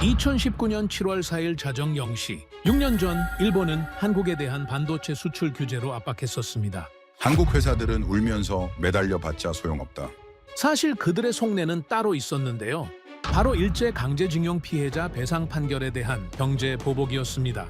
2019년 7월 4일 자정 0시, 6년 전 일본은 한국에 대한 반도체 수출 규제로 압박했었습니다. 한국 회사들은 울면서 매달려 봤자 소용없다. 사실 그들의 속내는 따로 있었는데요. 바로 일제 강제징용 피해자 배상 판결에 대한 경제 보복이었습니다.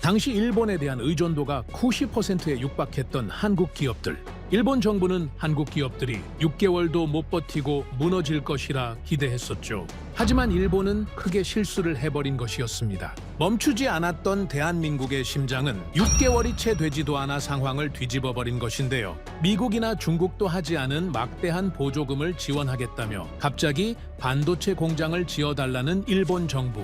당시 일본에 대한 의존도가 90%에 육박했던 한국 기업들. 일본 정부는 한국 기업들이 6개월도 못 버티고 무너질 것이라 기대했었죠. 하지만 일본은 크게 실수를 해버린 것이었습니다. 멈추지 않았던 대한민국의 심장은 6개월이 채 되지도 않아 상황을 뒤집어버린 것인데요. 미국이나 중국도 하지 않은 막대한 보조금을 지원하겠다며 갑자기 반도체 공장을 지어달라는 일본 정부.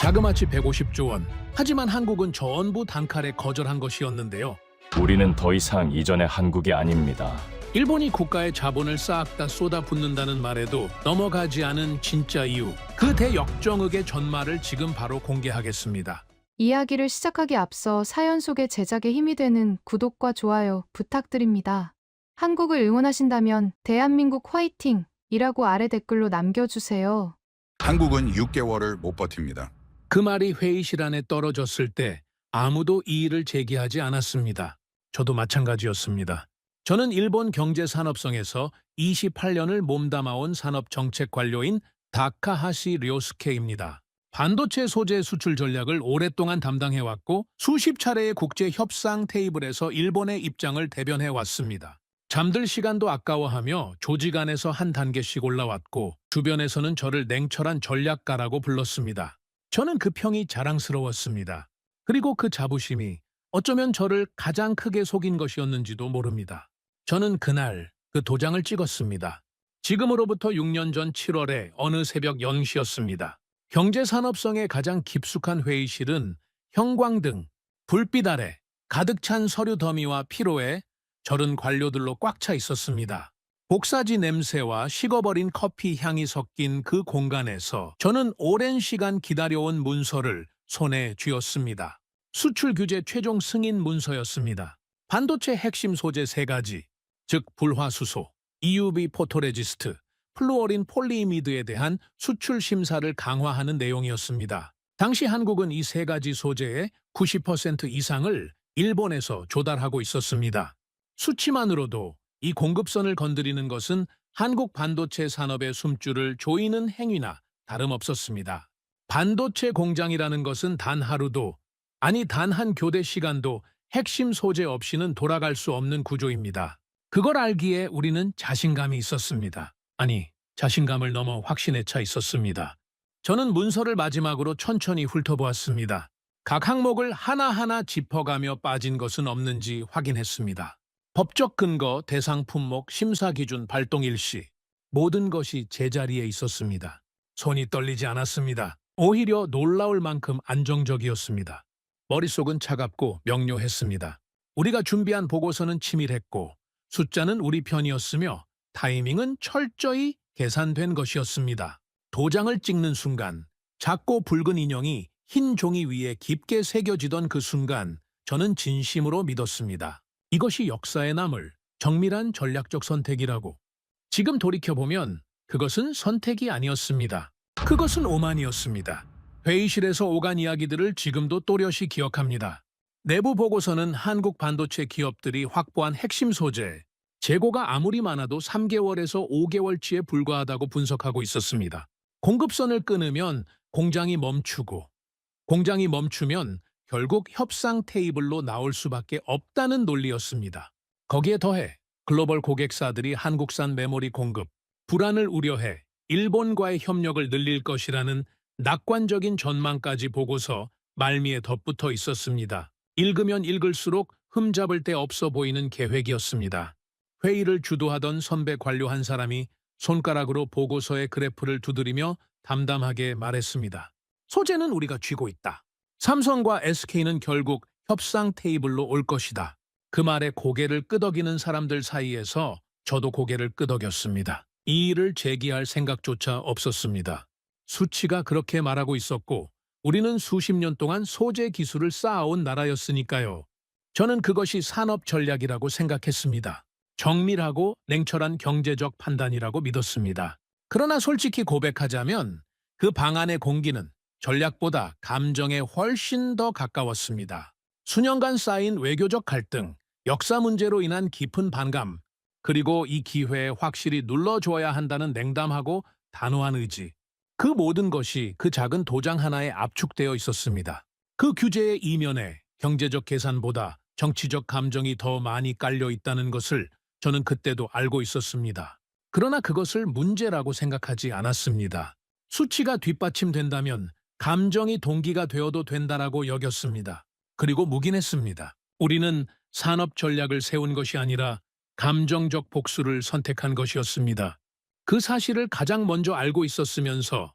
자그마치 150조 원. 하지만 한국은 전부 단칼에 거절한 것이었는데요. 우리는 더 이상 이전의 한국이 아닙니다. 일본이 국가의 자본을 싹 다 쏟아붓는다는 말에도 넘어가지 않은 진짜 이유. 그 대역정극의 전말을 지금 바로 공개하겠습니다. 이야기를 시작하기 앞서 사연 속의 제작에 힘이 되는 구독과 좋아요 부탁드립니다. 한국을 응원하신다면 대한민국 화이팅! 이라고 아래 댓글로 남겨주세요. 한국은 6개월을 못 버팁니다. 그 말이 회의실 안에 떨어졌을 때 아무도 이의를 제기하지 않았습니다. 저도 마찬가지였습니다. 저는 일본 경제산업성에서 28년을 몸담아온 산업정책관료인 다카하시 료스케입니다. 반도체 소재 수출 전략을 오랫동안 담당해왔고 수십 차례의 국제 협상 테이블에서 일본의 입장을 대변해왔습니다. 잠들 시간도 아까워하며 조직 안에서 한 단계씩 올라왔고 주변에서는 저를 냉철한 전략가라고 불렀습니다. 저는 그 평이 자랑스러웠습니다. 그리고 그 자부심이 어쩌면 저를 가장 크게 속인 것이었는지도 모릅니다. 저는 그날 그 도장을 찍었습니다. 지금으로부터 6년 전 7월에 어느 새벽 0시였습니다. 경제산업성의 가장 깊숙한 회의실은 형광등, 불빛 아래 가득 찬 서류 더미와 피로에 절은 관료들로 꽉 차 있었습니다. 복사지 냄새와 식어버린 커피 향이 섞인 그 공간에서 저는 오랜 시간 기다려온 문서를 손에 쥐었습니다. 수출 규제 최종 승인 문서였습니다. 반도체 핵심 소재 3가지, 즉 불화수소, EUV 포토레지스트, 플루오린 폴리이미드에 대한 수출 심사를 강화하는 내용이었습니다. 당시 한국은 이 3가지 소재의 90% 이상을 일본에서 조달하고 있었습니다. 수치만으로도 이 공급선을 건드리는 것은 한국 반도체 산업의 숨줄을 조이는 행위나 다름없었습니다. 반도체 공장이라는 것은 단 하루도, 아니 단 한 교대 시간도 핵심 소재 없이는 돌아갈 수 없는 구조입니다. 그걸 알기에 우리는 자신감이 있었습니다. 아니, 자신감을 넘어 확신에 차 있었습니다. 저는 문서를 마지막으로 천천히 훑어보았습니다. 각 항목을 하나하나 짚어가며 빠진 것은 없는지 확인했습니다. 법적 근거, 대상 품목, 심사 기준, 발동 일시. 모든 것이 제자리에 있었습니다. 손이 떨리지 않았습니다. 오히려 놀라울 만큼 안정적이었습니다. 머릿속은 차갑고 명료했습니다. 우리가 준비한 보고서는 치밀했고 숫자는 우리 편이었으며 타이밍은 철저히 계산된 것이었습니다. 도장을 찍는 순간 작고 붉은 인형이 흰 종이 위에 깊게 새겨지던 그 순간 저는 진심으로 믿었습니다. 이것이 역사에 남을 정밀한 전략적 선택이라고. 지금 돌이켜보면 그것은 선택이 아니었습니다. 그것은 오만이었습니다. 회의실에서 오간 이야기들을 지금도 또렷이 기억합니다. 내부 보고서는 한국 반도체 기업들이 확보한 핵심 소재, 재고가 아무리 많아도 3개월에서 5개월치에 불과하다고 분석하고 있었습니다. 공급선을 끊으면 공장이 멈추고, 공장이 멈추면 결국 협상 테이블로 나올 수밖에 없다는 논리였습니다. 거기에 더해 글로벌 고객사들이 한국산 메모리 공급, 불안을 우려해 일본과의 협력을 늘릴 것이라는 낙관적인 전망까지 보고서 말미에 덧붙어 있었습니다. 읽으면 읽을수록 흠잡을 데 없어 보이는 계획이었습니다. 회의를 주도하던 선배 관료 한 사람이 손가락으로 보고서의 그래프를 두드리며 담담하게 말했습니다. 소재는 우리가 쥐고 있다. 삼성과 SK는 결국 협상 테이블로 올 것이다. 그 말에 고개를 끄덕이는 사람들 사이에서 저도 고개를 끄덕였습니다. 이 일을 제기할 생각조차 없었습니다. 수치가 그렇게 말하고 있었고 우리는 수십 년 동안 소재 기술을 쌓아온 나라였으니까요. 저는 그것이 산업 전략이라고 생각했습니다. 정밀하고 냉철한 경제적 판단이라고 믿었습니다. 그러나 솔직히 고백하자면 그 방안의 공기는 전략보다 감정에 훨씬 더 가까웠습니다. 수년간 쌓인 외교적 갈등, 역사 문제로 인한 깊은 반감, 그리고 이 기회에 확실히 눌러줘야 한다는 냉담하고 단호한 의지. 그 모든 것이 그 작은 도장 하나에 압축되어 있었습니다. 그 규제의 이면에 경제적 계산보다 정치적 감정이 더 많이 깔려 있다는 것을 저는 그때도 알고 있었습니다. 그러나 그것을 문제라고 생각하지 않았습니다. 수치가 뒷받침된다면 감정이 동기가 되어도 된다라고 여겼습니다. 그리고 묵인했습니다. 우리는 산업 전략을 세운 것이 아니라 감정적 복수를 선택한 것이었습니다. 그 사실을 가장 먼저 알고 있었으면서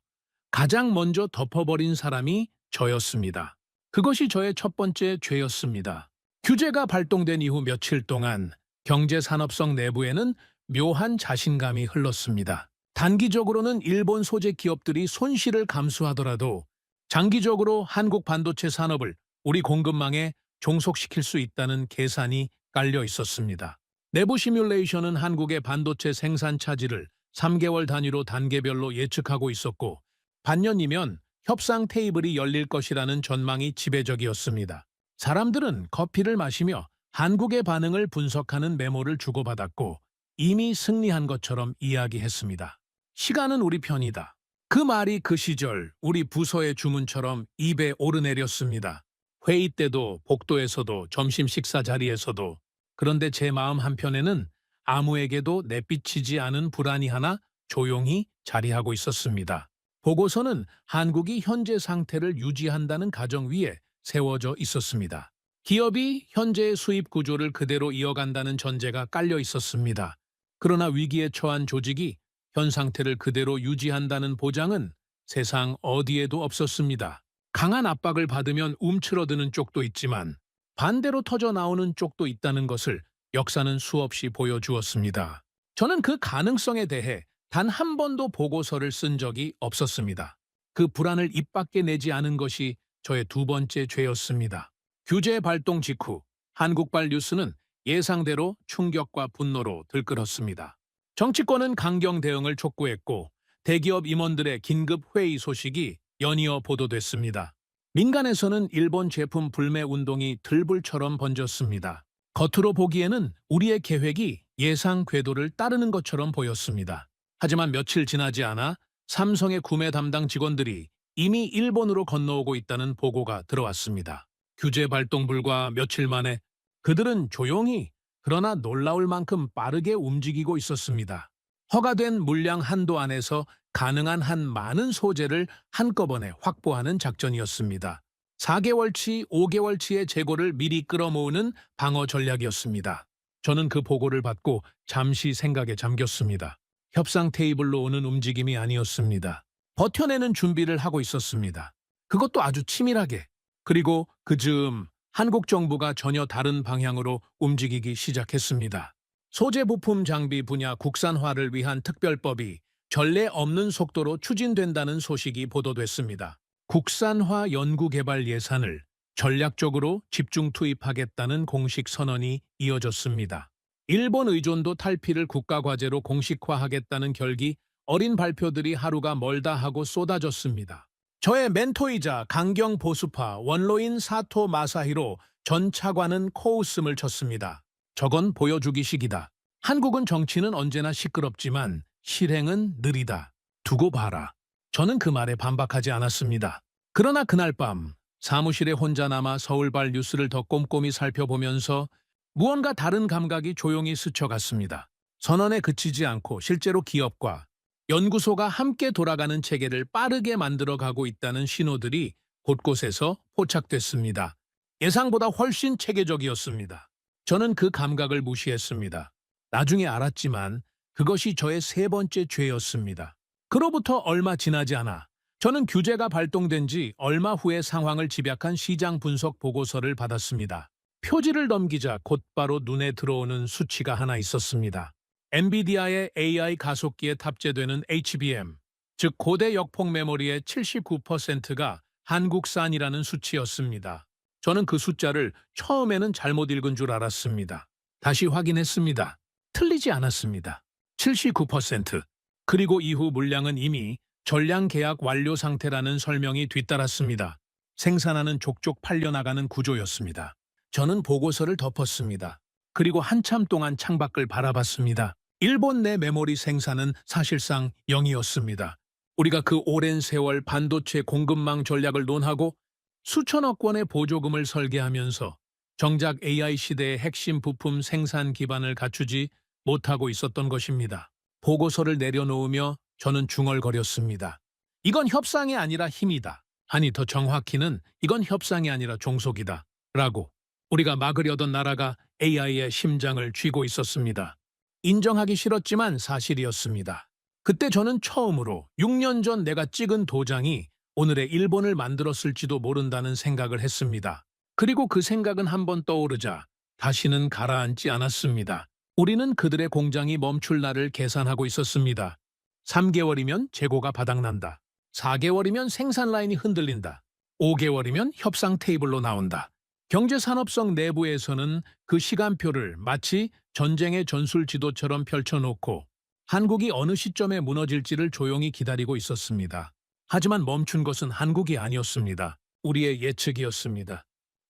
가장 먼저 덮어버린 사람이 저였습니다. 그것이 저의 첫 번째 죄였습니다. 규제가 발동된 이후 며칠 동안 경제산업성 내부에는 묘한 자신감이 흘렀습니다. 단기적으로는 일본 소재 기업들이 손실을 감수하더라도 장기적으로 한국 반도체 산업을 우리 공급망에 종속시킬 수 있다는 계산이 깔려 있었습니다. 내부 시뮬레이션은 한국의 반도체 생산 차질을 3개월 단위로 단계별로 예측하고 있었고 반년이면 협상 테이블이 열릴 것이라는 전망이 지배적이었습니다. 사람들은 커피를 마시며 한국의 반응을 분석하는 메모를 주고받았고 이미 승리한 것처럼 이야기했습니다. 시간은 우리 편이다. 그 말이 그 시절 우리 부서의 주문처럼 입에 오르내렸습니다. 회의 때도 복도에서도 점심 식사 자리에서도. 그런데 제 마음 한편에는 아무에게도 내비치지 않은 불안이 하나 조용히 자리하고 있었습니다. 보고서는 한국이 현재 상태를 유지한다는 가정 위에 세워져 있었습니다. 기업이 현재의 수입 구조를 그대로 이어간다는 전제가 깔려 있었습니다. 그러나 위기에 처한 조직이 현 상태를 그대로 유지한다는 보장은 세상 어디에도 없었습니다. 강한 압박을 받으면 움츠러드는 쪽도 있지만 반대로 터져 나오는 쪽도 있다는 것을 역사는 수없이 보여주었습니다. 저는 그 가능성에 대해 단 한 번도 보고서를 쓴 적이 없었습니다. 그 불안을 입 밖에 내지 않은 것이 저의 두 번째 죄였습니다. 규제 발동 직후 한국발 뉴스는 예상대로 충격과 분노로 들끓었습니다. 정치권은 강경 대응을 촉구했고 대기업 임원들의 긴급 회의 소식이 연이어 보도됐습니다. 민간에서는 일본 제품 불매 운동이 들불처럼 번졌습니다. 겉으로 보기에는 우리의 계획이 예상 궤도를 따르는 것처럼 보였습니다. 하지만 며칠 지나지 않아 삼성의 구매 담당 직원들이 이미 일본으로 건너오고 있다는 보고가 들어왔습니다. 규제 발동 불과 며칠 만에 그들은 조용히 그러나 놀라울 만큼 빠르게 움직이고 있었습니다. 허가된 물량 한도 안에서 가능한 한 많은 소재를 한꺼번에 확보하는 작전이었습니다. 4개월치, 5개월치의 재고를 미리 끌어모으는 방어 전략이었습니다. 저는 그 보고를 받고 잠시 생각에 잠겼습니다. 협상 테이블로 오는 움직임이 아니었습니다. 버텨내는 준비를 하고 있었습니다. 그것도 아주 치밀하게. 그리고 그 즈음 한국 정부가 전혀 다른 방향으로 움직이기 시작했습니다. 소재 부품 장비 분야 국산화를 위한 특별법이 전례 없는 속도로 추진된다는 소식이 보도됐습니다. 국산화 연구개발 예산을 전략적으로 집중 투입하겠다는 공식 선언이 이어졌습니다. 일본 의존도 탈피를 국가과제로 공식화하겠다는 결기, 어린 발표들이 하루가 멀다 하고 쏟아졌습니다. 저의 멘토이자 강경 보수파 원로인 사토 마사히로 전 차관은 코웃음을 쳤습니다. 저건 보여주기식이다. 한국은 정치는 언제나 시끄럽지만 실행은 느리다. 두고 봐라. 저는 그 말에 반박하지 않았습니다. 그러나 그날 밤 사무실에 혼자 남아 서울발 뉴스를 더 꼼꼼히 살펴보면서 무언가 다른 감각이 조용히 스쳐갔습니다. 선언에 그치지 않고 실제로 기업과 연구소가 함께 돌아가는 체계를 빠르게 만들어가고 있다는 신호들이 곳곳에서 포착됐습니다. 예상보다 훨씬 체계적이었습니다. 저는 그 감각을 무시했습니다. 나중에 알았지만 그것이 저의 세 번째 죄였습니다. 그로부터 얼마 지나지 않아 저는 규제가 발동된 지 얼마 후에 상황을 집약한 시장 분석 보고서를 받았습니다. 표지를 넘기자 곧바로 눈에 들어오는 수치가 하나 있었습니다. 엔비디아의 AI 가속기에 탑재되는 HBM, 즉 고대 역폭 메모리의 79%가 한국산이라는 수치였습니다. 저는 그 숫자를 처음에는 잘못 읽은 줄 알았습니다. 다시 확인했습니다. 틀리지 않았습니다. 79%. 그리고 이후 물량은 이미 전량 계약 완료 상태라는 설명이 뒤따랐습니다. 생산하는 족족 팔려나가는 구조였습니다. 저는 보고서를 덮었습니다. 그리고 한참 동안 창밖을 바라봤습니다. 일본 내 메모리 생산은 사실상 0이었습니다. 우리가 그 오랜 세월 반도체 공급망 전략을 논하고 수천억 원의 보조금을 설계하면서 정작 AI 시대의 핵심 부품 생산 기반을 갖추지 못하고 있었던 것입니다. 보고서를 내려놓으며 저는 중얼거렸습니다. 이건 협상이 아니라 힘이다. 아니, 더 정확히는 이건 협상이 아니라 종속이다. 라고. 우리가 막으려던 나라가 AI의 심장을 쥐고 있었습니다. 인정하기 싫었지만 사실이었습니다. 그때 저는 처음으로 6년 전 내가 찍은 도장이 오늘의 일본을 만들었을지도 모른다는 생각을 했습니다. 그리고 그 생각은 한번 떠오르자 다시는 가라앉지 않았습니다. 우리는 그들의 공장이 멈출 날을 계산하고 있었습니다. 3개월이면 재고가 바닥난다. 4개월이면 생산 라인이 흔들린다. 5개월이면 협상 테이블로 나온다. 경제산업성 내부에서는 그 시간표를 마치 전쟁의 전술 지도처럼 펼쳐놓고 한국이 어느 시점에 무너질지를 조용히 기다리고 있었습니다. 하지만 멈춘 것은 한국이 아니었습니다. 우리의 예측이었습니다.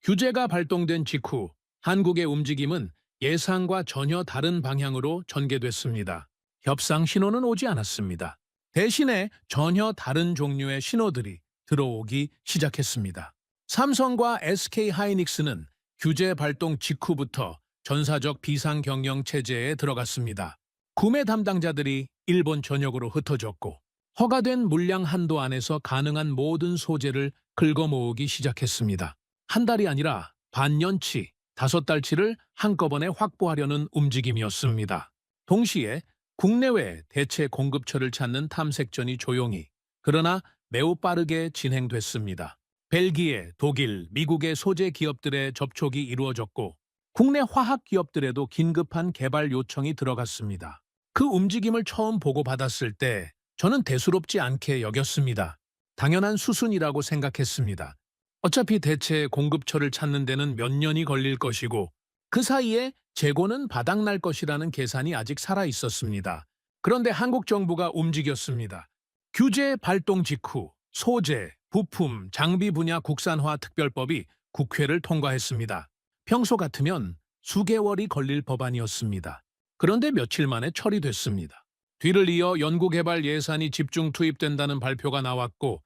규제가 발동된 직후 한국의 움직임은 예상과 전혀 다른 방향으로 전개됐습니다. 협상 신호는 오지 않았습니다. 대신에 전혀 다른 종류의 신호들이 들어오기 시작했습니다. 삼성과 SK 하이닉스는 규제 발동 직후부터 전사적 비상경영 체제에 들어갔습니다. 구매 담당자들이 일본 전역으로 흩어졌고 허가된 물량 한도 안에서 가능한 모든 소재를 긁어모으기 시작했습니다. 한 달이 아니라 반년치, 5달치를 한꺼번에 확보하려는 움직임이었습니다. 동시에 국내외 대체 공급처를 찾는 탐색전이 조용히, 그러나 매우 빠르게 진행됐습니다. 벨기에, 독일, 미국의 소재 기업들의 접촉이 이루어졌고 국내 화학 기업들에도 긴급한 개발 요청이 들어갔습니다. 그 움직임을 처음 보고받았을 때 저는 대수롭지 않게 여겼습니다. 당연한 수순이라고 생각했습니다. 어차피 대체 공급처를 찾는 데는 몇 년이 걸릴 것이고 그 사이에 재고는 바닥날 것이라는 계산이 아직 살아 있었습니다. 그런데 한국 정부가 움직였습니다. 규제 발동 직후 소재, 부품, 장비 분야 국산화 특별법이 국회를 통과했습니다. 평소 같으면 수개월이 걸릴 법안이었습니다. 그런데 며칠 만에 처리됐습니다. 뒤를 이어 연구개발 예산이 집중 투입된다는 발표가 나왔고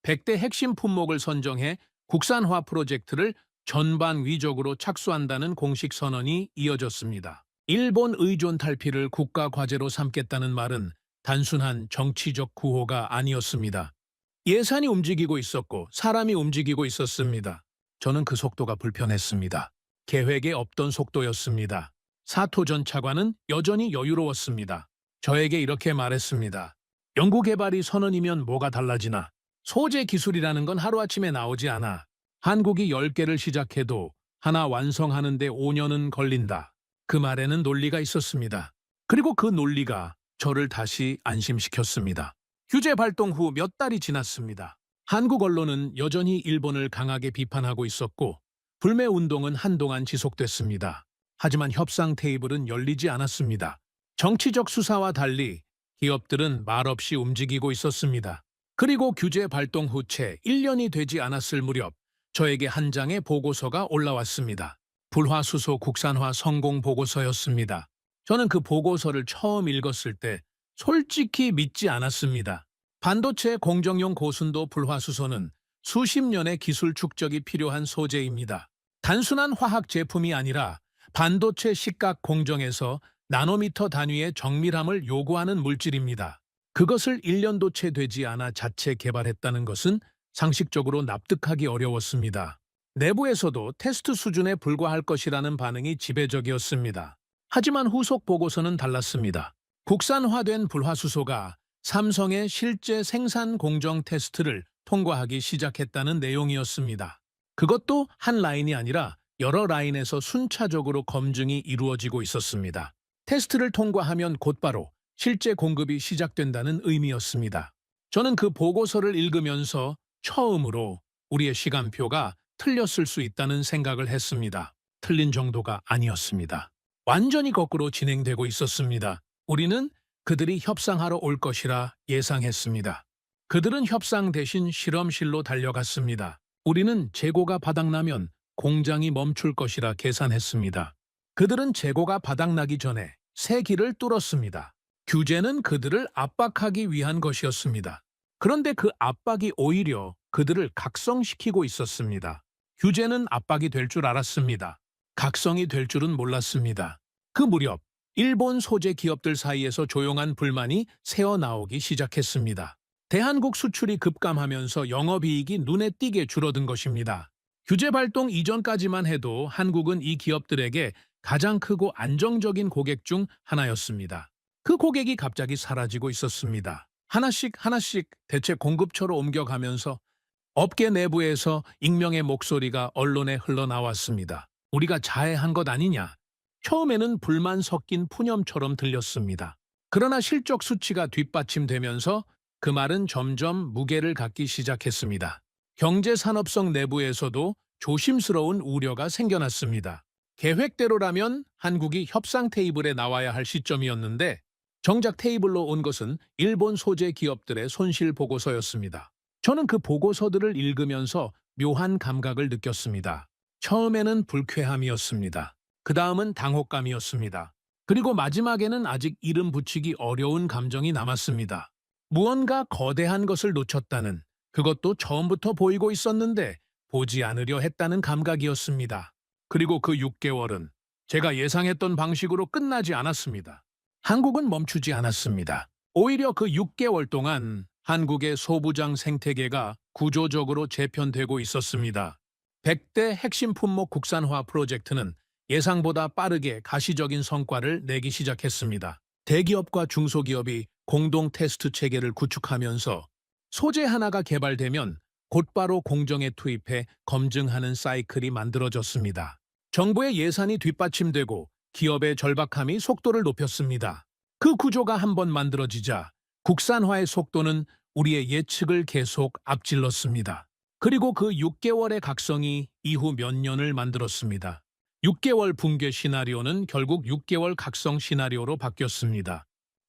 100대 핵심 품목을 선정해 국산화 프로젝트를 전반 위적으로 착수한다는 공식 선언이 이어졌습니다. 일본 의존 탈피를 국가 과제로 삼겠다는 말은 단순한 정치적 구호가 아니었습니다. 예산이 움직이고 있었고 사람이 움직이고 있었습니다. 저는 그 속도가 불편했습니다. 계획에 없던 속도였습니다. 사토 전 차관은 여전히 여유로웠습니다. 저에게 이렇게 말했습니다. 연구개발이 선언이면 뭐가 달라지나? 소재 기술이라는 건 하루아침에 나오지 않아. 한국이 10개를 시작해도 하나 완성하는 데 5년은 걸린다. 그 말에는 논리가 있었습니다. 그리고 그 논리가 저를 다시 안심시켰습니다. 규제 발동 후 몇 달이 지났습니다. 한국 언론은 여전히 일본을 강하게 비판하고 있었고 불매 운동은 한동안 지속됐습니다. 하지만 협상 테이블은 열리지 않았습니다. 정치적 수사와 달리 기업들은 말없이 움직이고 있었습니다. 그리고 규제 발동 후 채 1년이 되지 않았을 무렵 저에게 한 장의 보고서가 올라왔습니다. 불화수소 국산화 성공 보고서였습니다. 저는 그 보고서를 처음 읽었을 때 솔직히 믿지 않았습니다. 반도체 공정용 고순도 불화수소는 수십 년의 기술 축적이 필요한 소재입니다. 단순한 화학 제품이 아니라 반도체 식각 공정에서 나노미터 단위의 정밀함을 요구하는 물질입니다. 그것을 1년도 채 되지 않아 자체 개발했다는 것은 상식적으로 납득하기 어려웠습니다. 내부에서도 테스트 수준에 불과할 것이라는 반응이 지배적이었습니다. 하지만 후속 보고서는 달랐습니다. 국산화된 불화수소가 삼성의 실제 생산 공정 테스트를 통과하기 시작했다는 내용이었습니다. 그것도 한 라인이 아니라 여러 라인에서 순차적으로 검증이 이루어지고 있었습니다. 테스트를 통과하면 곧바로 실제 공급이 시작된다는 의미였습니다. 저는 그 보고서를 읽으면서 처음으로 우리의 시간표가 틀렸을 수 있다는 생각을 했습니다. 틀린 정도가 아니었습니다. 완전히 거꾸로 진행되고 있었습니다. 우리는 그들이 협상하러 올 것이라 예상했습니다. 그들은 협상 대신 실험실로 달려갔습니다. 우리는 재고가 바닥나면 공장이 멈출 것이라 계산했습니다. 그들은 재고가 바닥나기 전에 새 길을 뚫었습니다. 규제는 그들을 압박하기 위한 것이었습니다. 그런데 그 압박이 오히려 그들을 각성시키고 있었습니다. 규제는 압박이 될 줄 알았습니다. 각성이 될 줄은 몰랐습니다. 그 무렵 일본 소재 기업들 사이에서 조용한 불만이 새어나오기 시작했습니다. 대한국 수출이 급감하면서 영업이익이 눈에 띄게 줄어든 것입니다. 규제 발동 이전까지만 해도 한국은 이 기업들에게 가장 크고 안정적인 고객 중 하나였습니다. 그 고객이 갑자기 사라지고 있었습니다. 하나씩 대체 공급처로 옮겨가면서 업계 내부에서 익명의 목소리가 언론에 흘러나왔습니다. 우리가 자해한 것 아니냐? 처음에는 불만 섞인 푸념처럼 들렸습니다. 그러나 실적 수치가 뒷받침되면서 그 말은 점점 무게를 갖기 시작했습니다. 경제산업성 내부에서도 조심스러운 우려가 생겨났습니다. 계획대로라면 한국이 협상 테이블에 나와야 할 시점이었는데 정작 테이블로 온 것은 일본 소재 기업들의 손실 보고서였습니다. 저는 그 보고서들을 읽으면서 묘한 감각을 느꼈습니다. 처음에는 불쾌함이었습니다. 그 다음은 당혹감이었습니다. 그리고 마지막에는 아직 이름 붙이기 어려운 감정이 남았습니다. 무언가 거대한 것을 놓쳤다는, 그것도 처음부터 보이고 있었는데 보지 않으려 했다는 감각이었습니다. 그리고 그 6개월은 제가 예상했던 방식으로 끝나지 않았습니다. 한국은 멈추지 않았습니다. 오히려 그 6개월 동안 한국의 소부장 생태계가 구조적으로 재편되고 있었습니다. 100대 핵심 품목 국산화 프로젝트는 예상보다 빠르게 가시적인 성과를 내기 시작했습니다. 대기업과 중소기업이 공동 테스트 체계를 구축하면서 소재 하나가 개발되면 곧바로 공정에 투입해 검증하는 사이클이 만들어졌습니다. 정부의 예산이 뒷받침되고 기업의 절박함이 속도를 높였습니다. 그 구조가 한번 만들어지자 국산화의 속도는 우리의 예측을 계속 앞질렀습니다. 그리고 그 6개월의 각성이 이후 몇 년을 만들었습니다. 6개월 붕괴 시나리오는 결국 6개월 각성 시나리오로 바뀌었습니다.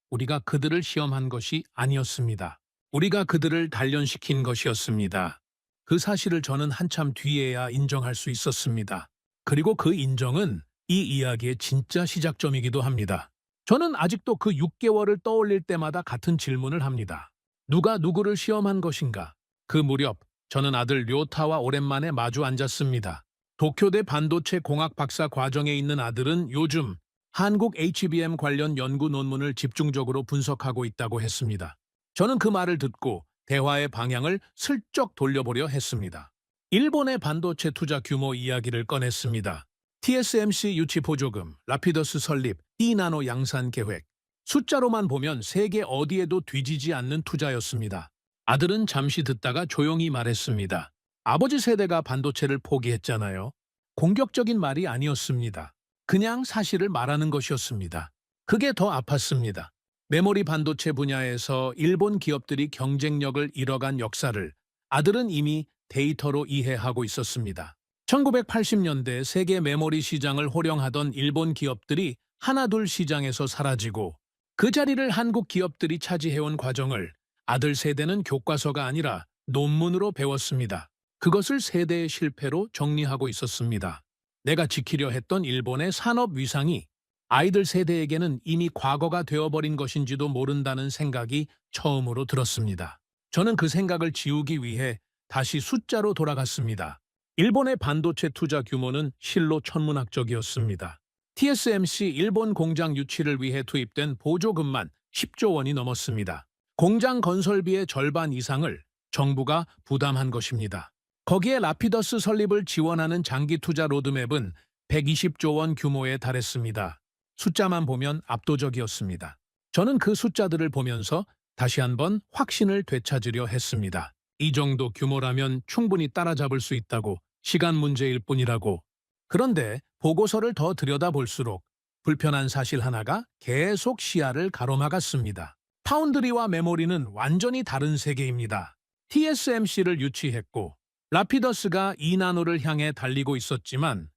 우리가 그들을 시험한 것이 아니었습니다. 우리가 그들을 단련시킨 것이었습니다. 그 사실을 저는 한참 뒤에야 인정할 수 있었습니다. 그리고 그 인정은 이 이야기의 진짜 시작점이기도 합니다. 저는 아직도 그 6개월을 떠올릴 때마다 같은 질문을 합니다. 누가 누구를 시험한 것인가? 그 무렵 저는 아들 료타와 오랜만에 마주 앉았습니다. 도쿄대 반도체 공학 박사 과정에 있는 아들은 요즘 한국 HBM 관련 연구 논문을 집중적으로 분석하고 있다고 했습니다. 저는 그 말을 듣고 대화의 방향을 슬쩍 돌려보려 했습니다. 일본의 반도체 투자 규모 이야기를 꺼냈습니다. TSMC 유치 보조금, 라피더스 설립, D나노 양산 계획. 숫자로만 보면 세계 어디에도 뒤지지 않는 투자였습니다. 아들은 잠시 듣다가 조용히 말했습니다. 아버지 세대가 반도체를 포기했잖아요. 공격적인 말이 아니었습니다. 그냥 사실을 말하는 것이었습니다. 그게 더 아팠습니다. 메모리 반도체 분야에서 일본 기업들이 경쟁력을 잃어간 역사를 아들은 이미 데이터로 이해하고 있었습니다. 1980년대 세계 메모리 시장을 호령하던 일본 기업들이 하나둘 시장에서 사라지고 그 자리를 한국 기업들이 차지해온 과정을 아들 세대는 교과서가 아니라 논문으로 배웠습니다. 그것을 세대의 실패로 정리하고 있었습니다. 내가 지키려 했던 일본의 산업 위상이 아이들 세대에게는 이미 과거가 되어버린 것인지도 모른다는 생각이 처음으로 들었습니다. 저는 그 생각을 지우기 위해 다시 숫자로 돌아갔습니다. 일본의 반도체 투자 규모는 실로 천문학적이었습니다. TSMC 일본 공장 유치를 위해 투입된 보조금만 10조 원이 넘었습니다. 공장 건설비의 절반 이상을 정부가 부담한 것입니다. 거기에 라피더스 설립을 지원하는 장기 투자 로드맵은 120조 원 규모에 달했습니다. 숫자만 보면 압도적이었습니다. 저는 그 숫자들을 보면서 다시 한번 확신을 되찾으려 했습니다. 이 정도 규모라면 충분히 따라잡을 수 있다고, 시간 문제일 뿐이라고. 그런데 보고서를 더 들여다볼수록 불편한 사실 하나가 계속 시야를 가로막았습니다. 파운드리와 메모리는 완전히 다른 세계입니다. TSMC를 유치했고 라피더스가 2나노를 향해 달리고 있었지만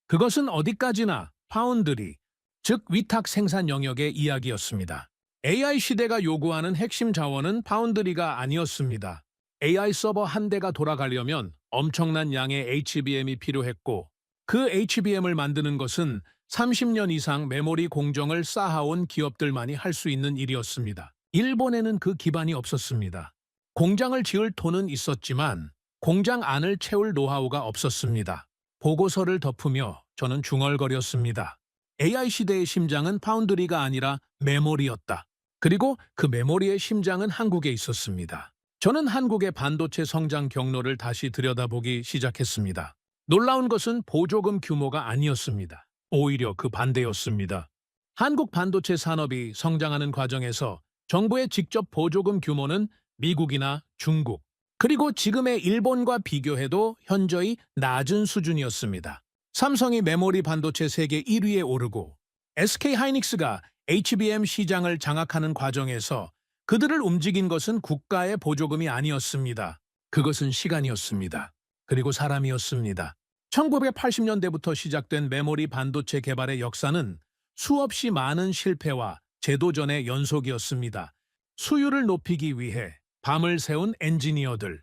그것은 어디까지나 파운드리, 즉 위탁 생산 영역의 이야기였습니다. AI 시대가 요구하는 핵심 자원은 파운드리가 아니었습니다. AI 서버 한 대가 돌아가려면 엄청난 양의 HBM이 필요했고 그 HBM을 만드는 것은 30년 이상 메모리 공정을 쌓아온 기업들만이 할 수 있는 일이었습니다. 일본에는 그 기반이 없었습니다. 공장을 지을 돈은 있었지만 공장 안을 채울 노하우가 없었습니다. 보고서를 덮으며 저는 중얼거렸습니다. AI 시대의 심장은 파운드리가 아니라 메모리였다. 그리고 그 메모리의 심장은 한국에 있었습니다. 저는 한국의 반도체 성장 경로를 다시 들여다보기 시작했습니다. 놀라운 것은 보조금 규모가 아니었습니다. 오히려 그 반대였습니다. 한국 반도체 산업이 성장하는 과정에서 정부의 직접 보조금 규모는 미국이나 중국, 그리고 지금의 일본과 비교해도 현저히 낮은 수준이었습니다. 삼성이 메모리 반도체 세계 1위에 오르고 SK 하이닉스가 HBM 시장을 장악하는 과정에서 그들을 움직인 것은 국가의 보조금이 아니었습니다. 그것은 시간이었습니다. 그리고 사람이었습니다. 1980년대부터 시작된 메모리 반도체 개발의 역사는 수없이 많은 실패와 재도전의 연속이었습니다. 수율을 높이기 위해 밤을 새운 엔지니어들,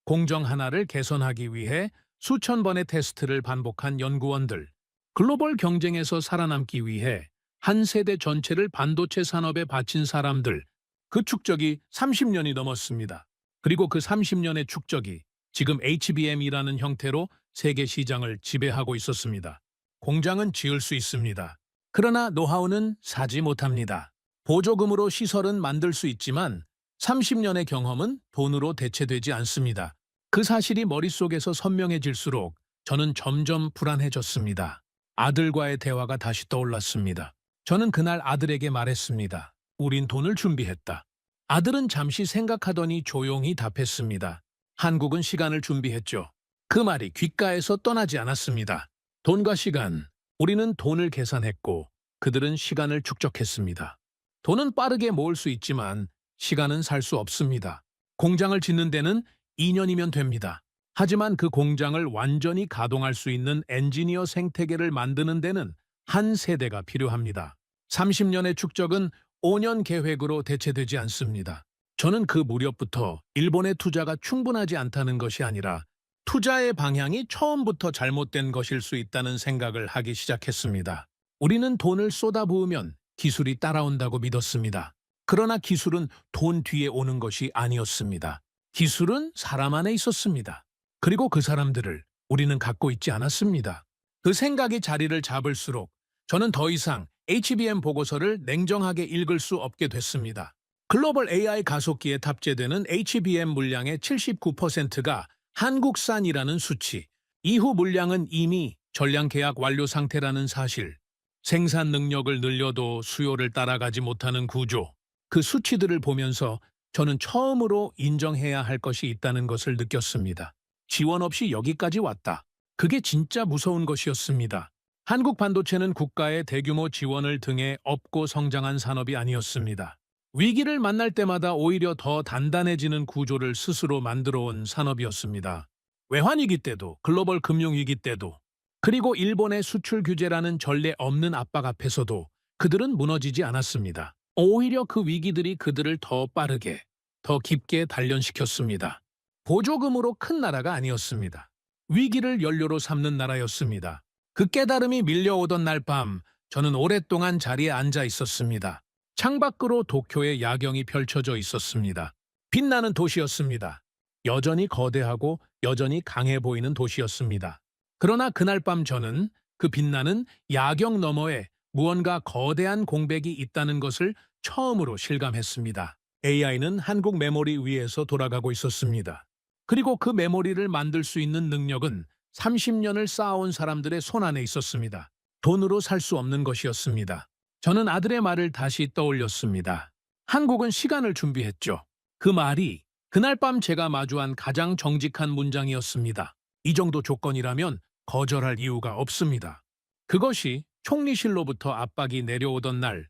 공정 하나를 개선하기 위해 수천 번의 테스트를 반복한 연구원들, 글로벌 경쟁에서 살아남기 위해 한 세대 전체를 반도체 산업에 바친 사람들, 그 축적이 30년이 넘었습니다. 그리고 그 30년의 축적이 지금 HBM이라는 형태로 세계 시장을 지배하고 있었습니다. 공장은 지을 수 있습니다. 그러나 노하우는 사지 못합니다. 보조금으로 시설은 만들 수 있지만 30년의 경험은 돈으로 대체되지 않습니다. 그 사실이 머릿속에서 선명해질수록 저는 점점 불안해졌습니다. 아들과의 대화가 다시 떠올랐습니다. 저는 그날 아들에게 말했습니다. 우린 돈을 준비했다. 아들은 잠시 생각하더니 조용히 답했습니다. 한국은 시간을 준비했죠. 그 말이 귓가에서 떠나지 않았습니다. 돈과 시간, 우리는 돈을 계산했고 그들은 시간을 축적했습니다. 돈은 빠르게 모을 수 있지만 시간은 살 수 없습니다. 공장을 짓는 데는 2년이면 됩니다. 하지만 그 공장을 완전히 가동할 수 있는 엔지니어 생태계를 만드는 데는 한 세대가 필요합니다. 30년의 축적은 5년 계획으로 대체되지 않습니다. 저는 그 무렵부터 일본의 투자가 충분하지 않다는 것이 아니라 투자의 방향이 처음부터 잘못된 것일 수 있다는 생각을 하기 시작했습니다. 우리는 돈을 쏟아부으면 기술이 따라온다고 믿었습니다. 그러나 기술은 돈 뒤에 오는 것이 아니었습니다. 기술은 사람 안에 있었습니다. 그리고 그 사람들을 우리는 갖고 있지 않았습니다. 그 생각이 자리를 잡을수록 저는 더 이상 HBM 보고서를 냉정하게 읽을 수 없게 됐습니다. 글로벌 AI 가속기에 탑재되는 HBM 물량의 79%가 한국산이라는 수치, 이후 물량은 이미 전량 계약 완료 상태라는 사실, 생산 능력을 늘려도 수요를 따라가지 못하는 구조, 그 수치들을 보면서 저는 처음으로 인정해야 할 것이 있다는 것을 느꼈습니다. 지원 없이 여기까지 왔다. 그게 진짜 무서운 것이었습니다. 한국 반도체는 국가의 대규모 지원을 등에 업고 성장한 산업이 아니었습니다. 위기를 만날 때마다 오히려 더 단단해지는 구조를 스스로 만들어온 산업이었습니다. 외환위기 때도, 글로벌 금융위기 때도, 그리고 일본의 수출 규제라는 전례 없는 압박 앞에서도 그들은 무너지지 않았습니다. 오히려 그 위기들이 그들을 더 빠르게, 더 깊게 단련시켰습니다. 보조금으로 큰 나라가 아니었습니다. 위기를 연료로 삼는 나라였습니다. 그 깨달음이 밀려오던 날 밤, 저는 오랫동안 자리에 앉아 있었습니다. 창밖으로 도쿄의 야경이 펼쳐져 있었습니다. 빛나는 도시였습니다. 여전히 거대하고 여전히 강해 보이는 도시였습니다. 그러나 그날 밤 저는 그 빛나는 야경 너머에 무언가 거대한 공백이 있다는 것을 처음으로 실감했습니다. AI는 한국 메모리 위에서 돌아가고 있었습니다. 그리고 그 메모리를 만들 수 있는 능력은 30년을 쌓아온 사람들의 손 안에 있었습니다. 돈으로 살 수 없는 것이었습니다. 저는 아들의 말을 다시 떠올렸습니다. 한국은 시간을 준비했죠. 그 말이 그날 밤 제가 마주한 가장 정직한 문장이었습니다. 이 정도 조건이라면 거절할 이유가 없습니다. 그것이 총리실로부터 압박이 내려오던 날,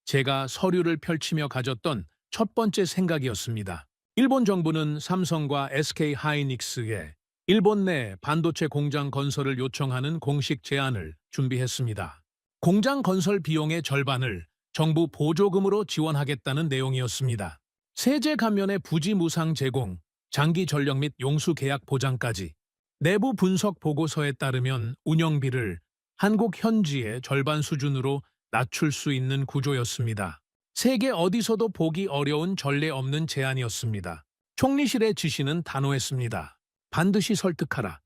제가 서류를 펼치며 가졌던 첫 번째 생각이었습니다. 일본 정부는 삼성과 SK 하이닉스에 일본 내 반도체 공장 건설을 요청하는 공식 제안을 준비했습니다. 공장 건설 비용의 절반을 정부 보조금으로 지원하겠다는 내용이었습니다. 세제 감면의 부지 무상 제공, 장기 전력 및 용수 계약 보장까지. 내부 분석 보고서에 따르면 운영비를 한국 현지의 절반 수준으로 낮출 수 있는 구조였습니다. 세계 어디서도 보기 어려운 전례 없는 제안이었습니다. 총리실의 지시는 단호했습니다. 반드시 설득하라.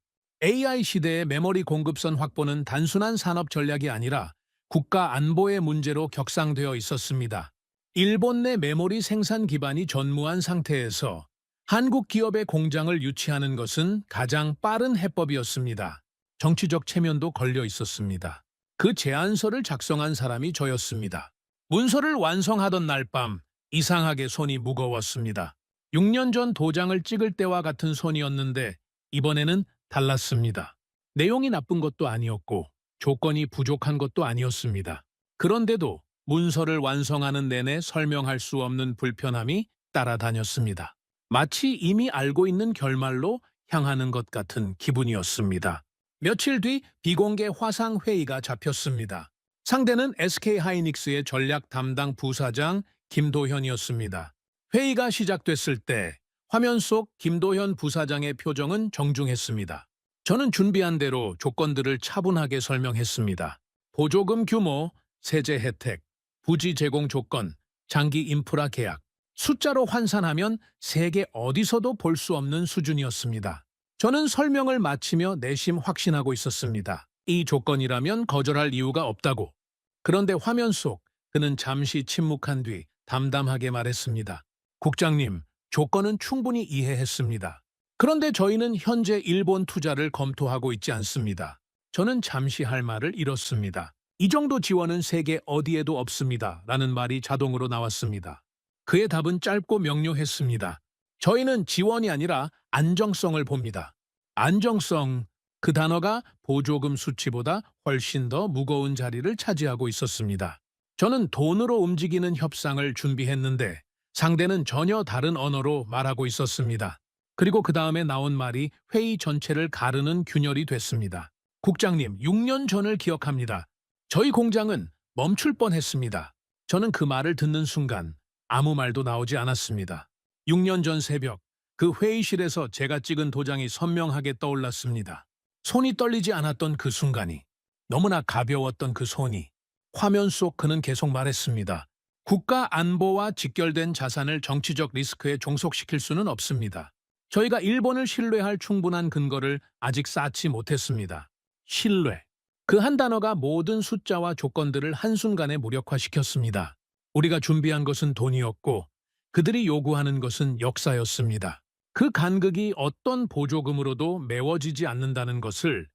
AI 시대의 메모리 공급선 확보는 단순한 산업 전략이 아니라 국가 안보의 문제로 격상되어 있었습니다. 일본 내 메모리 생산 기반이 전무한 상태에서 한국 기업의 공장을 유치하는 것은 가장 빠른 해법이었습니다. 정치적 체면도 걸려 있었습니다. 그 제안서를 작성한 사람이 저였습니다. 문서를 완성하던 날 밤 이상하게 손이 무거웠습니다. 6년 전 도장을 찍을 때와 같은 손이었는데 이번에는 달랐습니다. 내용이 나쁜 것도 아니었고 조건이 부족한 것도 아니었습니다. 그런데도 문서를 완성하는 내내 설명할 수 없는 불편함이 따라다녔습니다. 마치 이미 알고 있는 결말로 향하는 것 같은 기분이었습니다. 며칠 뒤 비공개 화상 회의가 잡혔습니다. 상대는 SK하이닉스의 전략 담당 부사장 김도현이었습니다. 회의가 시작됐을 때 화면 속 김도현 부사장의 표정은 정중했습니다. 저는 준비한 대로 조건들을 차분하게 설명했습니다. 보조금 규모, 세제 혜택, 부지 제공 조건, 장기 인프라 계약. 숫자로 환산하면 세계 어디서도 볼 수 없는 수준이었습니다. 저는 설명을 마치며 내심 확신하고 있었습니다. 이 조건이라면 거절할 이유가 없다고. 그런데 화면 속 그는 잠시 침묵한 뒤 담담하게 말했습니다. 국장님, 조건은 충분히 이해했습니다. 그런데 저희는 현재 일본 투자를 검토하고 있지 않습니다. 저는 잠시 할 말을 잃었습니다. 이 정도 지원은 세계 어디에도 없습니다. 라는 말이 자동으로 나왔습니다. 그의 답은 짧고 명료했습니다. 저희는 지원이 아니라 안정성을 봅니다. 안정성, 그 단어가 보조금 수치보다 훨씬 더 무거운 자리를 차지하고 있었습니다. 저는 돈으로 움직이는 협상을 준비했는데 상대는 전혀 다른 언어로 말하고 있었습니다. 그리고 그 다음에 나온 말이 회의 전체를 가르는 균열이 됐습니다. 국장님, 6년 전을 기억합니다. 저희 공장은 멈출 뻔했습니다. 저는 그 말을 듣는 순간 아무 말도 나오지 않았습니다. 6년 전 새벽, 그 회의실에서 제가 찍은 도장이 선명하게 떠올랐습니다. 손이 떨리지 않았던 그 순간이, 너무나 가벼웠던 그 손이. 화면 속 그는 계속 말했습니다. 국가 안보와 직결된 자산을 정치적 리스크에 종속시킬 수는 없습니다. 저희가 일본을 신뢰할 충분한 근거를 아직 쌓지 못했습니다. 신뢰. 그 한 단어가 모든 숫자와 조건들을 한순간에 무력화시켰습니다. 우리가 준비한 것은 돈이었고 그들이 요구하는 것은 역사였습니다. 그 간극이 어떤 보조금으로도 메워지지 않는다는 것을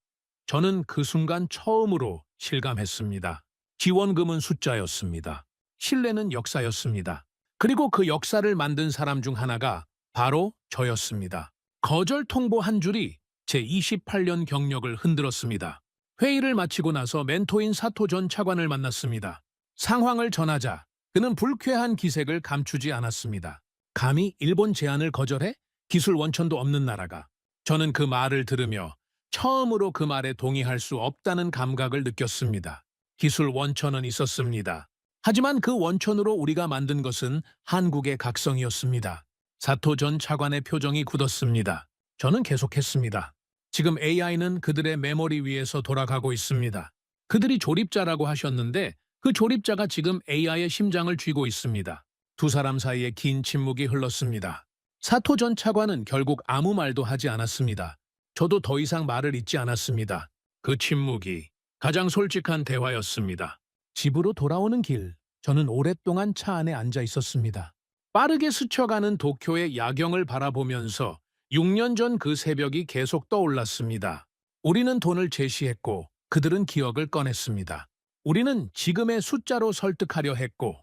저는 그 순간 처음으로 실감했습니다. 지원금은 숫자였습니다. 신뢰는 역사였습니다. 그리고 그 역사를 만든 사람 중 하나가 바로 저였습니다. 거절 통보 한 줄이 제 28년 경력을 흔들었습니다. 회의를 마치고 나서 멘토인 사토 전 차관을 만났습니다. 상황을 전하자 그는 불쾌한 기색을 감추지 않았습니다. 감히 일본 제안을 거절해? 기술 원천도 없는 나라가. 저는 그 말을 들으며 처음으로 그 말에 동의할 수 없다는 감각을 느꼈습니다. 기술 원천은 있었습니다. 하지만 그 원천으로 우리가 만든 것은 한국의 각성이었습니다. 사토 전 차관의 표정이 굳었습니다. 저는 계속했습니다. 지금 AI는 그들의 메모리 위에서 돌아가고 있습니다. 그들이 조립자라고 하셨는데 그 조립자가 지금 AI의 심장을 쥐고 있습니다. 두 사람 사이에 긴 침묵이 흘렀습니다. 사토 전 차관은 결국 아무 말도 하지 않았습니다. 저도 더 이상 말을 잇지 않았습니다. 그 침묵이 가장 솔직한 대화였습니다. 집으로 돌아오는 길, 저는 오랫동안 차 안에 앉아 있었습니다. 빠르게 스쳐가는 도쿄의 야경을 바라보면서 6년 전 그 새벽이 계속 떠올랐습니다. 우리는 돈을 제시했고 그들은 기억을 꺼냈습니다. 우리는 지금의 숫자로 설득하려 했고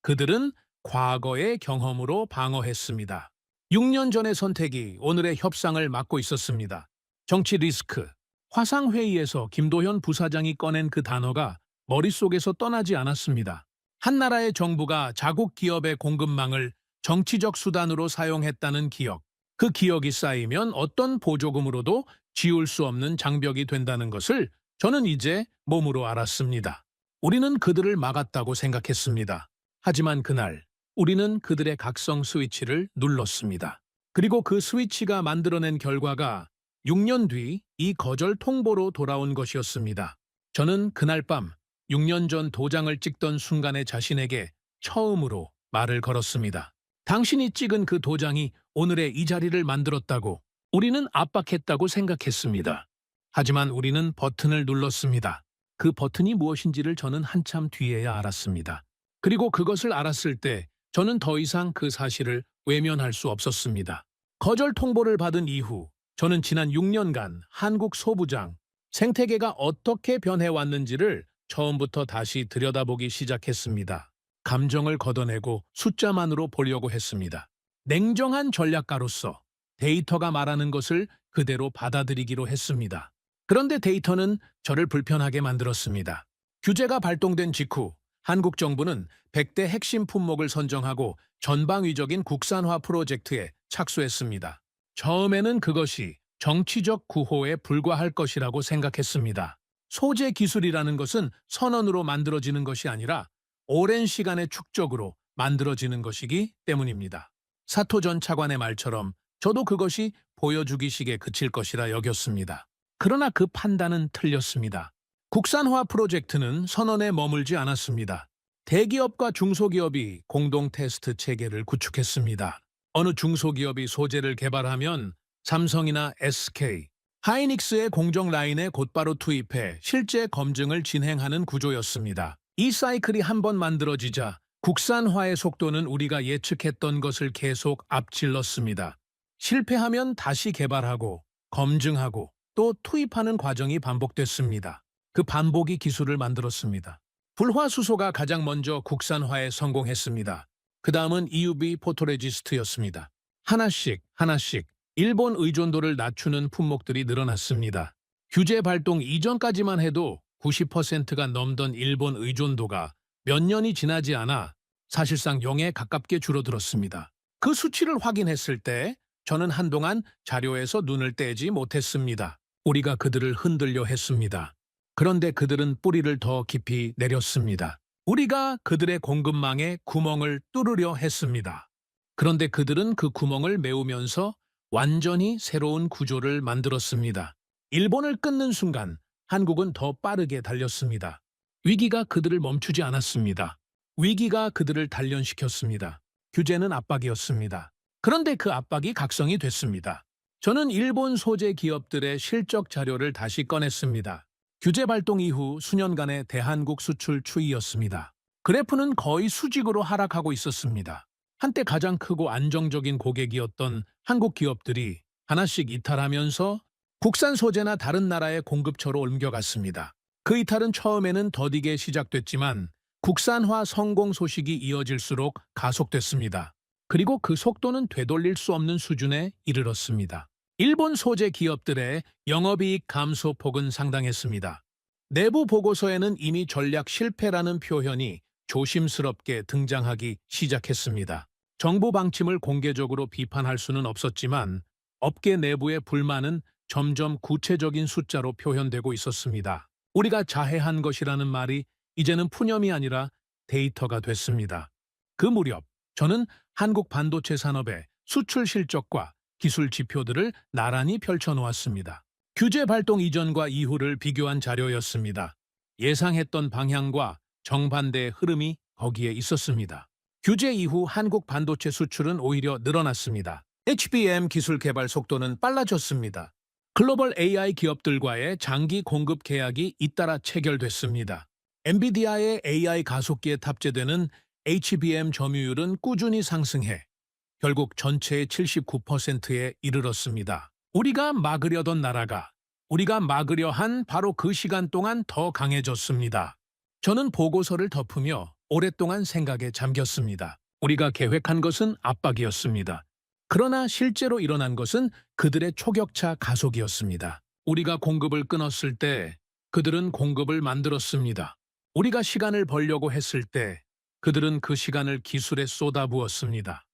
그들은 과거의 경험으로 방어했습니다. 6년 전의 선택이 오늘의 협상을 막고 있었습니다. 정치 리스크. 화상회의에서 김도현 부사장이 꺼낸 그 단어가 머릿속에서 떠나지 않았습니다. 한 나라의 정부가 자국 기업의 공급망을 정치적 수단으로 사용했다는 기억. 그 기억이 쌓이면 어떤 보조금으로도 지울 수 없는 장벽이 된다는 것을 저는 이제 몸으로 알았습니다. 우리는 그들을 막았다고 생각했습니다. 하지만 그날 우리는 그들의 각성 스위치를 눌렀습니다. 그리고 그 스위치가 만들어낸 결과가 6년 뒤 이 거절 통보로 돌아온 것이었습니다. 저는 그날 밤 6년 전 도장을 찍던 순간에 자신에게 처음으로 말을 걸었습니다. 당신이 찍은 그 도장이 오늘의 이 자리를 만들었다고 우리는 압박했다고 생각했습니다. 하지만 우리는 버튼을 눌렀습니다. 그 버튼이 무엇인지를 저는 한참 뒤에야 알았습니다. 그리고 그것을 알았을 때 저는 더 이상 그 사실을 외면할 수 없었습니다. 거절 통보를 받은 이후 저는 지난 6년간 한국 소부장, 생태계가 어떻게 변해왔는지를 처음부터 다시 들여다보기 시작했습니다. 감정을 걷어내고 숫자만으로 보려고 했습니다. 냉정한 전략가로서 데이터가 말하는 것을 그대로 받아들이기로 했습니다. 그런데 데이터는 저를 불편하게 만들었습니다. 규제가 발동된 직후 한국 정부는 100대 핵심 품목을 선정하고 전방위적인 국산화 프로젝트에 착수했습니다. 처음에는 그것이 정치적 구호에 불과할 것이라고 생각했습니다. 소재 기술이라는 것은 선언으로 만들어지는 것이 아니라 오랜 시간의 축적으로 만들어지는 것이기 때문입니다. 사토 전 차관의 말처럼 저도 그것이 보여주기식에 그칠 것이라 여겼습니다. 그러나 그 판단은 틀렸습니다. 국산화 프로젝트는 선언에 머물지 않았습니다. 대기업과 중소기업이 공동 테스트 체계를 구축했습니다. 어느 중소기업이 소재를 개발하면 삼성이나 SK, 하이닉스의 공정 라인에 곧바로 투입해 실제 검증을 진행하는 구조였습니다. 이 사이클이 한번 만들어지자 국산화의 속도는 우리가 예측했던 것을 계속 앞질렀습니다. 실패하면 다시 개발하고 검증하고 또 투입하는 과정이 반복됐습니다. 그 반복이 기술을 만들었습니다. 불화수소가 가장 먼저 국산화에 성공했습니다. 그 다음은 EUV 포토레지스트였습니다. 하나씩 일본 의존도를 낮추는 품목들이 늘어났습니다. 규제 발동 이전까지만 해도 90%가 넘던 일본 의존도가 몇 년이 지나지 않아 사실상 0에 가깝게 줄어들었습니다. 그 수치를 확인했을 때 저는 한동안 자료에서 눈을 떼지 못했습니다. 우리가 그들을 흔들려 했습니다. 그런데 그들은 뿌리를 더 깊이 내렸습니다. 우리가 그들의 공급망에 구멍을 뚫으려 했습니다. 그런데 그들은 그 구멍을 메우면서 완전히 새로운 구조를 만들었습니다. 일본을 끊는 순간 한국은 더 빠르게 달렸습니다. 위기가 그들을 멈추지 않았습니다. 위기가 그들을 단련시켰습니다. 규제는 압박이었습니다. 그런데 그 압박이 각성이 됐습니다. 저는 일본 소재 기업들의 실적 자료를 다시 꺼냈습니다. 규제 발동 이후 수년간의 대한국 수출 추이였습니다. 그래프는 거의 수직으로 하락하고 있었습니다. 한때 가장 크고 안정적인 고객이었던 한국 기업들이 하나씩 이탈하면서 국산 소재나 다른 나라의 공급처로 옮겨갔습니다. 그 이탈은 처음에는 더디게 시작됐지만 국산화 성공 소식이 이어질수록 가속됐습니다. 그리고 그 속도는 되돌릴 수 없는 수준에 이르렀습니다. 일본 소재 기업들의 영업이익 감소 폭은 상당했습니다. 내부 보고서에는 이미 전략 실패라는 표현이 조심스럽게 등장하기 시작했습니다. 정부 방침을 공개적으로 비판할 수는 없었지만 업계 내부의 불만은 점점 구체적인 숫자로 표현되고 있었습니다. 우리가 자해한 것이라는 말이 이제는 푸념이 아니라 데이터가 됐습니다. 그 무렵 저는 한국 반도체 산업의 수출 실적과 기술 지표들을 나란히 펼쳐놓았습니다. 규제 발동 이전과 이후를 비교한 자료였습니다. 예상했던 방향과 정반대의 흐름이 거기에 있었습니다. 규제 이후 한국 반도체 수출은 오히려 늘어났습니다. HBM 기술 개발 속도는 빨라졌습니다. 글로벌 AI 기업들과의 장기 공급 계약이 잇따라 체결됐습니다. 엔비디아의 AI 가속기에 탑재되는 HBM 점유율은 꾸준히 상승해 결국 전체의 79%에 이르렀습니다. 우리가 막으려던 나라가 우리가 막으려 한 바로 그 시간 동안 더 강해졌습니다. 저는 보고서를 덮으며 오랫동안 생각에 잠겼습니다. 우리가 계획한 것은 압박이었습니다. 그러나 실제로 일어난 것은 그들의 초격차 가속이었습니다. 우리가 공급을 끊었을 때 그들은 공급을 만들었습니다. 우리가 시간을 벌려고 했을 때 그들은 그 시간을 기술에 쏟아부었습니다.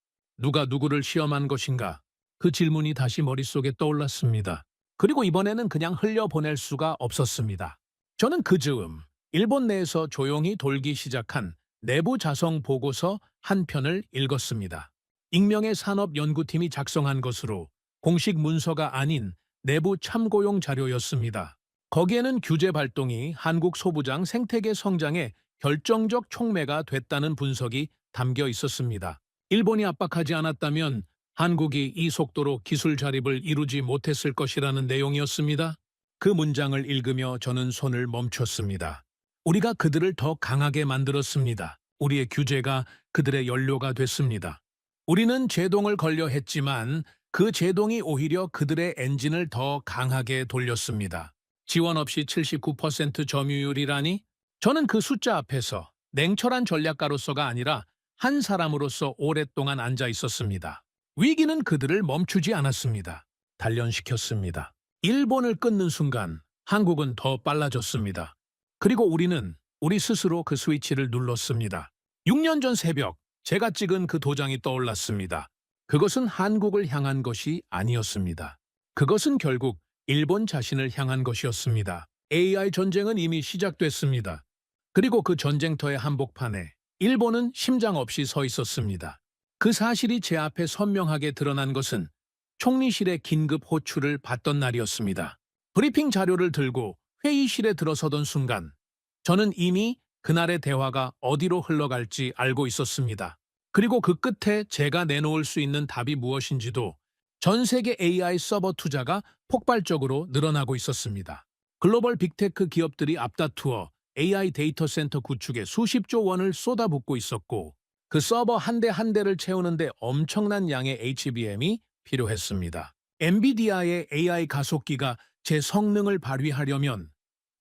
누가 누구를 시험한 것인가? 그 질문이 다시 머릿속에 떠올랐습니다. 그리고 이번에는 그냥 흘려보낼 수가 없었습니다. 저는 그 즈음 일본 내에서 조용히 돌기 시작한 내부 자성 보고서 한 편을 읽었습니다. 익명의 산업연구팀이 작성한 것으로 공식 문서가 아닌 내부 참고용 자료였습니다. 거기에는 규제 발동이 한국 소부장 생태계 성장에 결정적 촉매가 됐다는 분석이 담겨 있었습니다. 일본이 압박하지 않았다면 한국이 이 속도로 기술 자립을 이루지 못했을 것이라는 내용이었습니다. 그 문장을 읽으며 저는 손을 멈췄습니다. 우리가 그들을 더 강하게 만들었습니다. 우리의 규제가 그들의 연료가 됐습니다. 우리는 제동을 걸려 했지만 그 제동이 오히려 그들의 엔진을 더 강하게 돌렸습니다. 지원 없이 79% 점유율이라니? 저는 그 숫자 앞에서 냉철한 전략가로서가 아니라 한 사람으로서 오랫동안 앉아 있었습니다. 위기는 그들을 멈추지 않았습니다. 단련시켰습니다. 일본을 끊는 순간 한국은 더 빨라졌습니다. 그리고 우리는 우리 스스로 그 스위치를 눌렀습니다. 6년 전 새벽 제가 찍은 그 도장이 떠올랐습니다. 그것은 한국을 향한 것이 아니었습니다. 그것은 결국 일본 자신을 향한 것이었습니다. AI 전쟁은 이미 시작됐습니다. 그리고 그 전쟁터의 한복판에 일본은 심장 없이 서 있었습니다. 그 사실이 제 앞에 선명하게 드러난 것은 총리실의 긴급 호출을 받던 날이었습니다. 브리핑 자료를 들고 회의실에 들어서던 순간 저는 이미 그날의 대화가 어디로 흘러갈지 알고 있었습니다. 그리고 그 끝에 제가 내놓을 수 있는 답이 무엇인지도 전 세계 AI 서버 투자가 폭발적으로 늘어나고 있었습니다. 글로벌 빅테크 기업들이 앞다투어 AI 데이터 센터 구축에 수십조 원을 쏟아붓고 있었고 그 서버 한 대 한 대를 채우는데 엄청난 양의 HBM이 필요했습니다. 엔비디아의 AI 가속기가 제 성능을 발휘하려면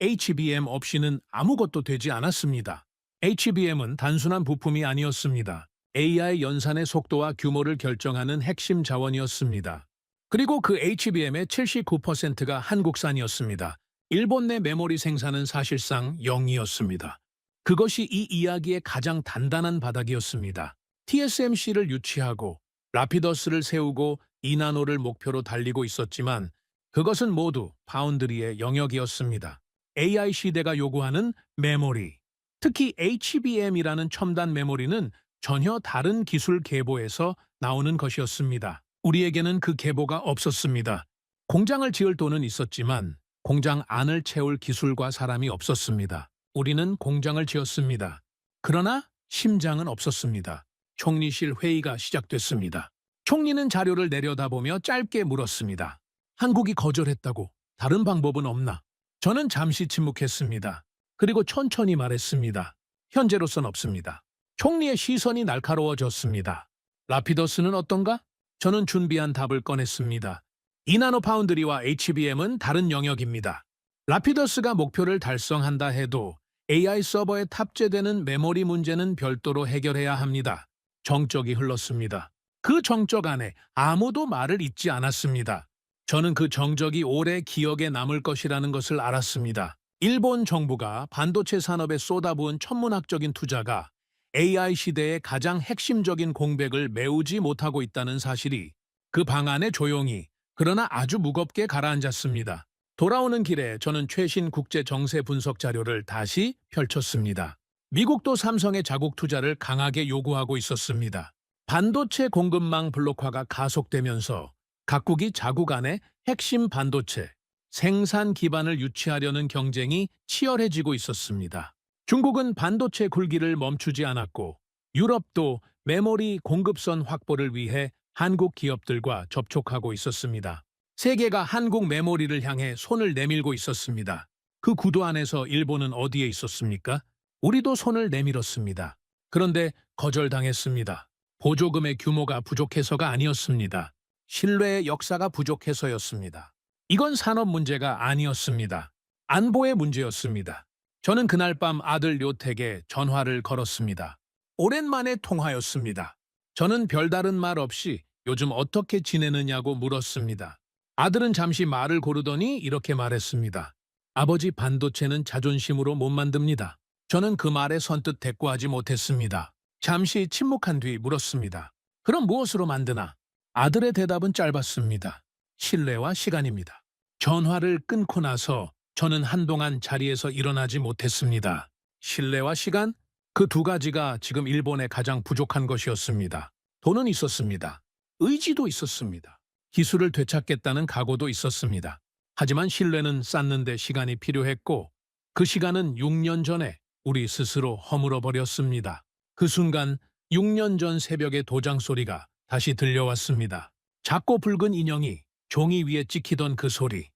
HBM 없이는 아무것도 되지 않았습니다. HBM은 단순한 부품이 아니었습니다. AI 연산의 속도와 규모를 결정하는 핵심 자원이었습니다. 그리고 그 HBM의 79%가 한국산이었습니다. 일본 내 메모리 생산은 사실상 0이었습니다. 그것이 이 이야기의 가장 단단한 바닥이었습니다. TSMC를 유치하고 라피더스를 세우고 2나노를 목표로 달리고 있었지만 그것은 모두 파운드리의 영역이었습니다. AI 시대가 요구하는 메모리, 특히 HBM이라는 첨단 메모리는 전혀 다른 기술 계보에서 나오는 것이었습니다. 우리에게는 그 계보가 없었습니다. 공장을 지을 돈은 있었지만 공장 안을 채울 기술과 사람이 없었습니다. 우리는 공장을 지었습니다. 그러나 심장은 없었습니다. 총리실 회의가 시작됐습니다. 총리는 자료를 내려다보며 짧게 물었습니다. 한국이 거절했다고 다른 방법은 없나? 저는 잠시 침묵했습니다. 그리고 천천히 말했습니다. 현재로선 없습니다. 총리의 시선이 날카로워졌습니다. 라피더스는 어떤가? 저는 준비한 답을 꺼냈습니다. 2나노 파운드리와 HBM은 다른 영역입니다. 라피더스가 목표를 달성한다 해도 AI 서버에 탑재되는 메모리 문제는 별도로 해결해야 합니다. 정적이 흘렀습니다. 그 정적 안에 아무도 말을 잇지 않았습니다. 저는 그 정적이 오래 기억에 남을 것이라는 것을 알았습니다. 일본 정부가 반도체 산업에 쏟아부은 천문학적인 투자가 AI 시대의 가장 핵심적인 공백을 메우지 못하고 있다는 사실이 그 방안에 조용히 그러나 아주 무겁게 가라앉았습니다. 돌아오는 길에 저는 최신 국제 정세 분석 자료를 다시 펼쳤습니다. 미국도 삼성의 자국 투자를 강하게 요구하고 있었습니다. 반도체 공급망 블록화가 가속되면서 각국이 자국 안에 핵심 반도체 생산 기반을 유치하려는 경쟁이 치열해지고 있었습니다. 중국은 반도체 굴기를 멈추지 않았고 유럽도 메모리 공급선 확보를 위해 한국 기업들과 접촉하고 있었습니다. 세계가 한국 메모리를 향해 손을 내밀고 있었습니다. 그 구도 안에서 일본은 어디에 있었습니까? 우리도 손을 내밀었습니다. 그런데 거절당했습니다. 보조금의 규모가 부족해서가 아니었습니다. 신뢰의 역사가 부족해서였습니다. 이건 산업 문제가 아니었습니다. 안보의 문제였습니다. 저는 그날 밤 아들 요택에 전화를 걸었습니다. 오랜만에 통화였습니다. 저는 별다른 말 없이 요즘 어떻게 지내느냐고 물었습니다. 아들은 잠시 말을 고르더니 이렇게 말했습니다. 아버지, 반도체는 자존심으로 못 만듭니다. 저는 그 말에 선뜻 대꾸하지 못했습니다. 잠시 침묵한 뒤 물었습니다. 그럼 무엇으로 만드나? 아들의 대답은 짧았습니다. 신뢰와 시간입니다. 전화를 끊고 나서 저는 한동안 자리에서 일어나지 못했습니다. 신뢰와 시간? 그 두 가지가 지금 일본에 가장 부족한 것이었습니다. 돈은 있었습니다. 의지도 있었습니다. 기술을 되찾겠다는 각오도 있었습니다. 하지만 신뢰는 쌓는데 시간이 필요했고 그 시간은 6년 전에 우리 스스로 허물어 버렸습니다. 그 순간 6년 전 새벽의 도장 소리가 다시 들려왔습니다. 작고 붉은 인형이 종이 위에 찍히던 그 소리,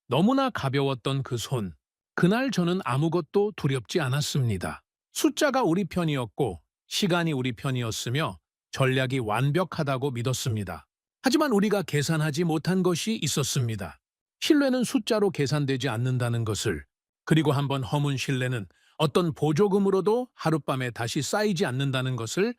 너무나 가벼웠던 그 손. 그날 저는 아무것도 두렵지 않았습니다. 숫자가 우리 편이었고 시간이 우리 편이었으며 전략이 완벽하다고 믿었습니다. 하지만 우리가 계산하지 못한 것이 있었습니다. 신뢰는 숫자로 계산되지 않는다는 것을, 그리고 한번 허문 신뢰는 어떤 보조금으로도 하룻밤에 다시 쌓이지 않는다는 것을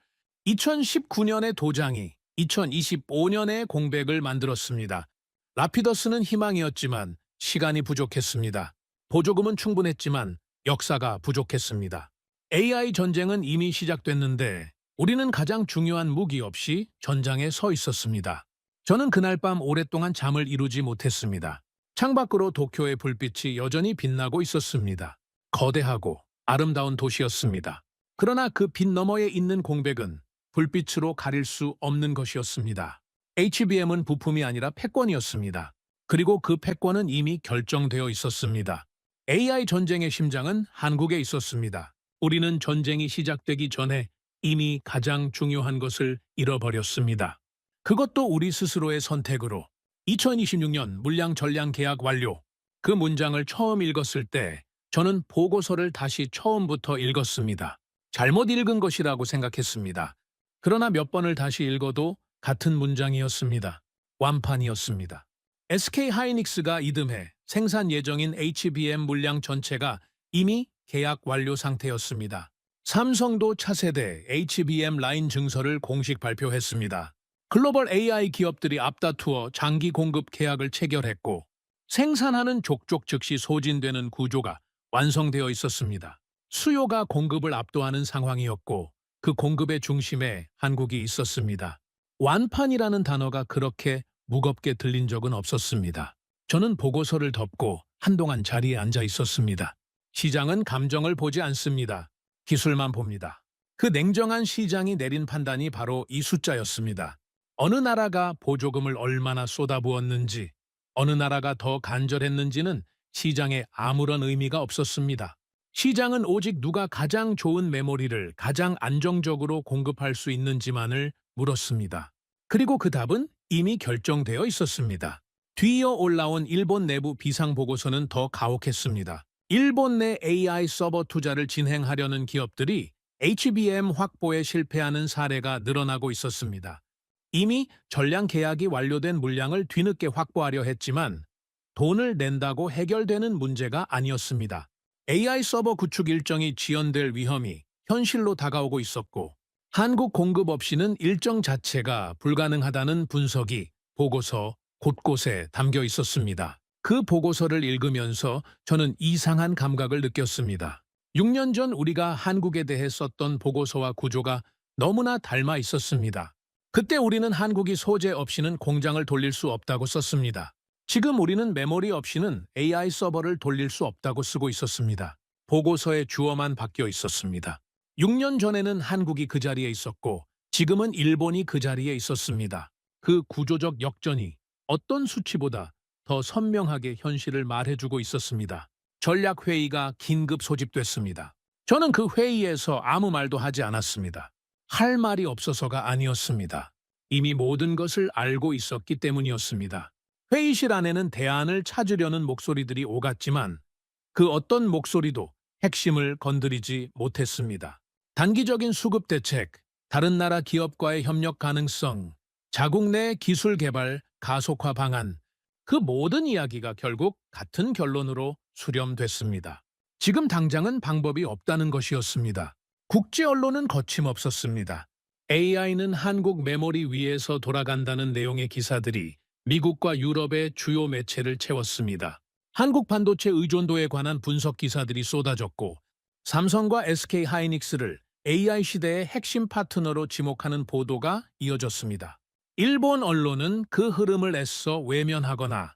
2019년의 도장이 2025년의 공백을 만들었습니다. 라피더스는 희망이었지만 시간이 부족했습니다. 보조금은 충분했지만 역사가 부족했습니다. AI 전쟁은 이미 시작됐는데 우리는 가장 중요한 무기 없이 전장에 서 있었습니다. 저는 그날 밤 오랫동안 잠을 이루지 못했습니다. 창밖으로 도쿄의 불빛이 여전히 빛나고 있었습니다. 거대하고 아름다운 도시였습니다. 그러나 그 빛 너머에 있는 공백은 불빛으로 가릴 수 없는 것이었습니다. HBM은 부품이 아니라 패권이었습니다. 그리고 그 패권은 이미 결정되어 있었습니다. AI 전쟁의 심장은 한국에 있었습니다. 우리는 전쟁이 시작되기 전에 이미 가장 중요한 것을 잃어버렸습니다. 그것도 우리 스스로의 선택으로. 2026년 물량 전량 계약 완료. 그 문장을 처음 읽었을 때 저는 보고서를 다시 처음부터 읽었습니다. 잘못 읽은 것이라고 생각했습니다. 그러나 몇 번을 다시 읽어도 같은 문장이었습니다. 완판이었습니다. SK 하이닉스가 이듬해 생산 예정인 HBM 물량 전체가 이미 계약 완료 상태였습니다. 삼성도 차세대 HBM 라인 증설을 공식 발표했습니다. 글로벌 AI 기업들이 앞다투어 장기 공급 계약을 체결했고 생산하는 족족 즉시 소진되는 구조가 완성되어 있었습니다. 수요가 공급을 압도하는 상황이었고 그 공급의 중심에 한국이 있었습니다. 완판이라는 단어가 그렇게 무겁게 들린 적은 없었습니다. 저는 보고서를 덮고 한동안 자리에 앉아 있었습니다. 시장은 감정을 보지 않습니다. 기술만 봅니다. 그 냉정한 시장이 내린 판단이 바로 이 숫자였습니다. 어느 나라가 보조금을 얼마나 쏟아부었는지, 어느 나라가 더 간절했는지는 시장에 아무런 의미가 없었습니다. 시장은 오직 누가 가장 좋은 메모리를 가장 안정적으로 공급할 수 있는지만을 물었습니다. 그리고 그 답은 이미 결정되어 있었습니다. 뒤이어 올라온 일본 내부 비상보고서는 더 가혹했습니다. 일본 내 AI 서버 투자를 진행하려는 기업들이 HBM 확보에 실패하는 사례가 늘어나고 있었습니다. 이미 전량 계약이 완료된 물량을 뒤늦게 확보하려 했지만 돈을 낸다고 해결되는 문제가 아니었습니다. AI 서버 구축 일정이 지연될 위험이 현실로 다가오고 있었고 한국 공급 없이는 일정 자체가 불가능하다는 분석이 보고서 곳곳에 담겨 있었습니다. 그 보고서를 읽으면서 저는 이상한 감각을 느꼈습니다. 6년 전 우리가 한국에 대해 썼던 보고서와 구조가 너무나 닮아 있었습니다. 그때 우리는 한국이 소재 없이는 공장을 돌릴 수 없다고 썼습니다. 지금 우리는 메모리 없이는 AI 서버를 돌릴 수 없다고 쓰고 있었습니다. 보고서의 주어만 바뀌어 있었습니다. 6년 전에는 한국이 그 자리에 있었고 지금은 일본이 그 자리에 있었습니다. 그 구조적 역전이 어떤 수치보다 더 선명하게 현실을 말해주고 있었습니다. 전략회의가 긴급 소집됐습니다. 저는 그 회의에서 아무 말도 하지 않았습니다. 할 말이 없어서가 아니었습니다. 이미 모든 것을 알고 있었기 때문이었습니다. 회의실 안에는 대안을 찾으려는 목소리들이 오갔지만 그 어떤 목소리도 핵심을 건드리지 못했습니다. 단기적인 수급 대책, 다른 나라 기업과의 협력 가능성, 자국 내 기술 개발 가속화 방안, 그 모든 이야기가 결국 같은 결론으로 수렴됐습니다. 지금 당장은 방법이 없다는 것이었습니다. 국제 언론은 거침없었습니다. AI는 한국 메모리 위에서 돌아간다는 내용의 기사들이 미국과 유럽의 주요 매체를 채웠습니다. 한국 반도체 의존도에 관한 분석 기사들이 쏟아졌고 삼성과 SK 하이닉스를 AI 시대의 핵심 파트너로 지목하는 보도가 이어졌습니다. 일본 언론은 그 흐름을 애써 외면하거나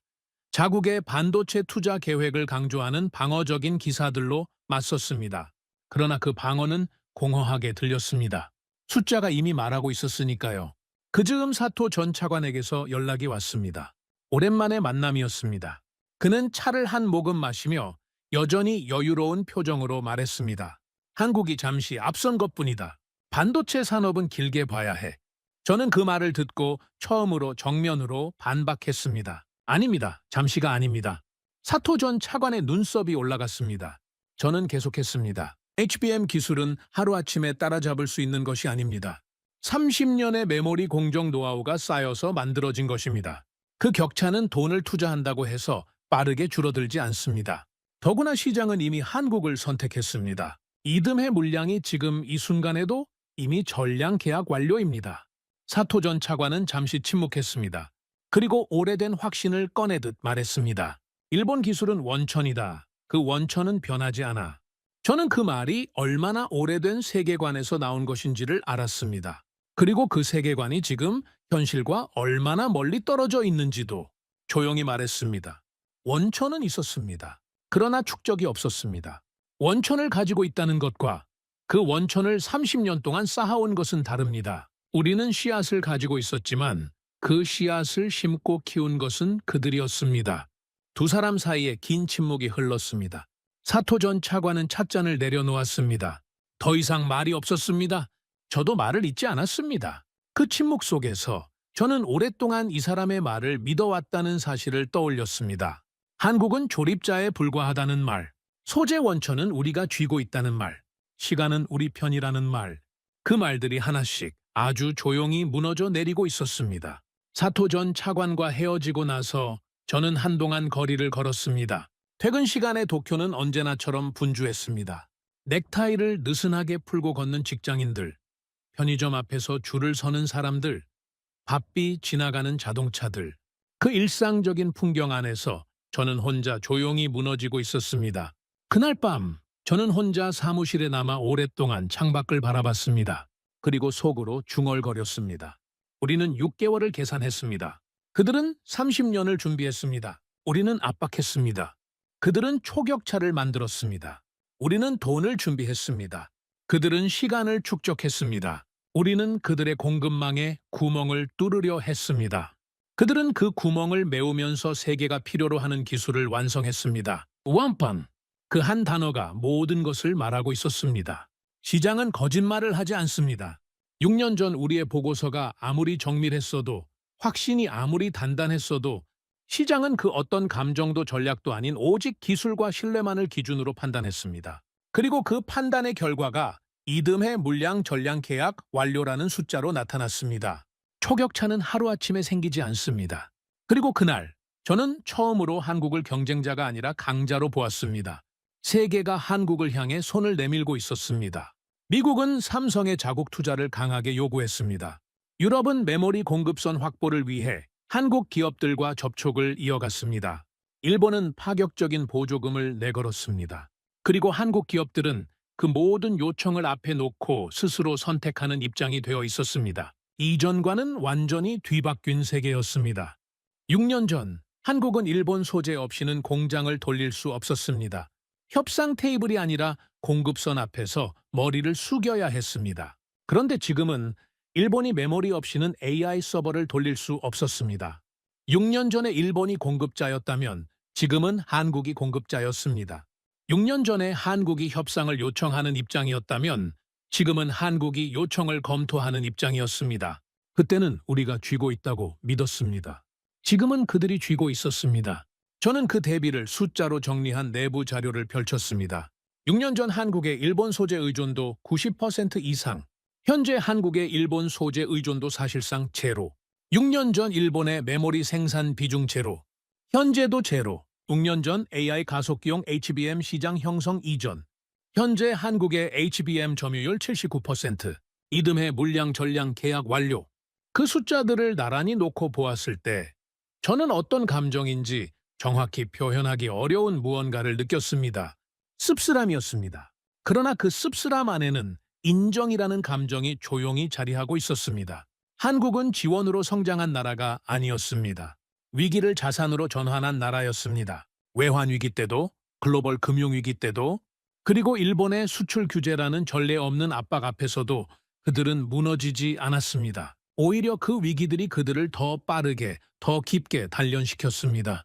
자국의 반도체 투자 계획을 강조하는 방어적인 기사들로 맞섰습니다. 그러나 그 방어는 공허하게 들렸습니다. 숫자가 이미 말하고 있었으니까요. 그 즈음 사토 전 차관에게서 연락이 왔습니다. 오랜만의 만남이었습니다. 그는 차를 한 모금 마시며 여전히 여유로운 표정으로 말했습니다. 한국이 잠시 앞선 것뿐이다. 반도체 산업은 길게 봐야 해. 저는 그 말을 듣고 처음으로 정면으로 반박했습니다. 아닙니다. 잠시가 아닙니다. 사토 전 차관의 눈썹이 올라갔습니다. 저는 계속했습니다. HBM 기술은 하루아침에 따라잡을 수 있는 것이 아닙니다. 30년의 메모리 공정 노하우가 쌓여서 만들어진 것입니다. 그 격차는 돈을 투자한다고 해서 빠르게 줄어들지 않습니다. 더구나 시장은 이미 한국을 선택했습니다. 이듬해 물량이 지금 이 순간에도 이미 전량 계약 완료입니다. 사토 전 차관은 잠시 침묵했습니다. 그리고 오래된 확신을 꺼내듯 말했습니다. 일본 기술은 원천이다. 그 원천은 변하지 않아. 저는 그 말이 얼마나 오래된 세계관에서 나온 것인지를 알았습니다. 그리고 그 세계관이 지금 현실과 얼마나 멀리 떨어져 있는지도 조용히 말했습니다. 원천은 있었습니다. 그러나 축적이 없었습니다. 원천을 가지고 있다는 것과 그 원천을 30년 동안 쌓아온 것은 다릅니다. 우리는 씨앗을 가지고 있었지만 그 씨앗을 심고 키운 것은 그들이었습니다. 두 사람 사이에 긴 침묵이 흘렀습니다. 사토 전 차관은 찻잔을 내려놓았습니다. 더 이상 말이 없었습니다. 저도 말을 잇지 않았습니다. 그 침묵 속에서 저는 오랫동안 이 사람의 말을 믿어왔다는 사실을 떠올렸습니다. 한국은 조립자에 불과하다는 말, 소재 원천은 우리가 쥐고 있다는 말, 시간은 우리 편이라는 말, 그 말들이 하나씩 아주 조용히 무너져 내리고 있었습니다. 사토 전 차관과 헤어지고 나서 저는 한동안 거리를 걸었습니다. 퇴근 시간에 도쿄는 언제나처럼 분주했습니다. 넥타이를 느슨하게 풀고 걷는 직장인들, 편의점 앞에서 줄을 서는 사람들, 바삐 지나가는 자동차들, 그 일상적인 풍경 안에서 저는 혼자 조용히 무너지고 있었습니다. 그날 밤 저는 혼자 사무실에 남아 오랫동안 창밖을 바라봤습니다. 그리고 속으로 중얼거렸습니다. 우리는 6개월을 계산했습니다. 그들은 30년을 준비했습니다. 우리는 압박했습니다. 그들은 초격차를 만들었습니다. 우리는 돈을 준비했습니다. 그들은 시간을 축적했습니다. 우리는 그들의 공급망에 구멍을 뚫으려 했습니다. 그들은 그 구멍을 메우면서 세계가 필요로 하는 기술을 완성했습니다. 원판, 그 한 단어가 모든 것을 말하고 있었습니다. 시장은 거짓말을 하지 않습니다. 6년 전 우리의 보고서가 아무리 정밀했어도, 확신이 아무리 단단했어도 시장은 그 어떤 감정도 전략도 아닌 오직 기술과 신뢰만을 기준으로 판단했습니다. 그리고 그 판단의 결과가 이듬해 물량 전량 계약 완료라는 숫자로 나타났습니다. 초격차는 하루아침에 생기지 않습니다. 그리고 그날 저는 처음으로 한국을 경쟁자가 아니라 강자로 보았습니다. 세계가 한국을 향해 손을 내밀고 있었습니다. 미국은 삼성의 자국 투자를 강하게 요구했습니다. 유럽은 메모리 공급선 확보를 위해 한국 기업들과 접촉을 이어갔습니다. 일본은 파격적인 보조금을 내걸었습니다. 그리고 한국 기업들은 그 모든 요청을 앞에 놓고 스스로 선택하는 입장이 되어 있었습니다. 이전과는 완전히 뒤바뀐 세계였습니다. 6년 전 한국은 일본 소재 없이는 공장을 돌릴 수 없었습니다. 협상 테이블이 아니라 공급선 앞에서 머리를 숙여야 했습니다. 그런데 지금은 일본이 메모리 없이는 AI 서버를 돌릴 수 없었습니다. 6년 전에 일본이 공급자였다면 지금은 한국이 공급자였습니다. 6년 전에 한국이 협상을 요청하는 입장이었다면 지금은 한국이 요청을 검토하는 입장이었습니다. 그때는 우리가 쥐고 있다고 믿었습니다. 지금은 그들이 쥐고 있었습니다. 저는 그 대비를 숫자로 정리한 내부 자료를 펼쳤습니다. 6년 전 한국의 일본 소재 의존도 90% 이상, 현재 한국의 일본 소재 의존도 사실상 제로. 6년 전 일본의 메모리 생산 비중 제로, 현재도 제로. 6년 전 AI 가속기용 HBM 시장 형성 이전, 현재 한국의 HBM 점유율 79%, 이듬해 물량 전량 계약 완료. 그 숫자들을 나란히 놓고 보았을 때 저는 어떤 감정인지 정확히 표현하기 어려운 무언가를 느꼈습니다. 씁쓸함이었습니다. 그러나 그 씁쓸함 안에는 인정이라는 감정이 조용히 자리하고 있었습니다. 한국은 지원으로 성장한 나라가 아니었습니다. 위기를 자산으로 전환한 나라였습니다. 외환 위기 때도, 글로벌 금융 위기 때도, 그리고 일본의 수출 규제라는 전례 없는 압박 앞에서도 그들은 무너지지 않았습니다. 오히려 그 위기들이 그들을 더 빠르게, 더 깊게 단련시켰습니다.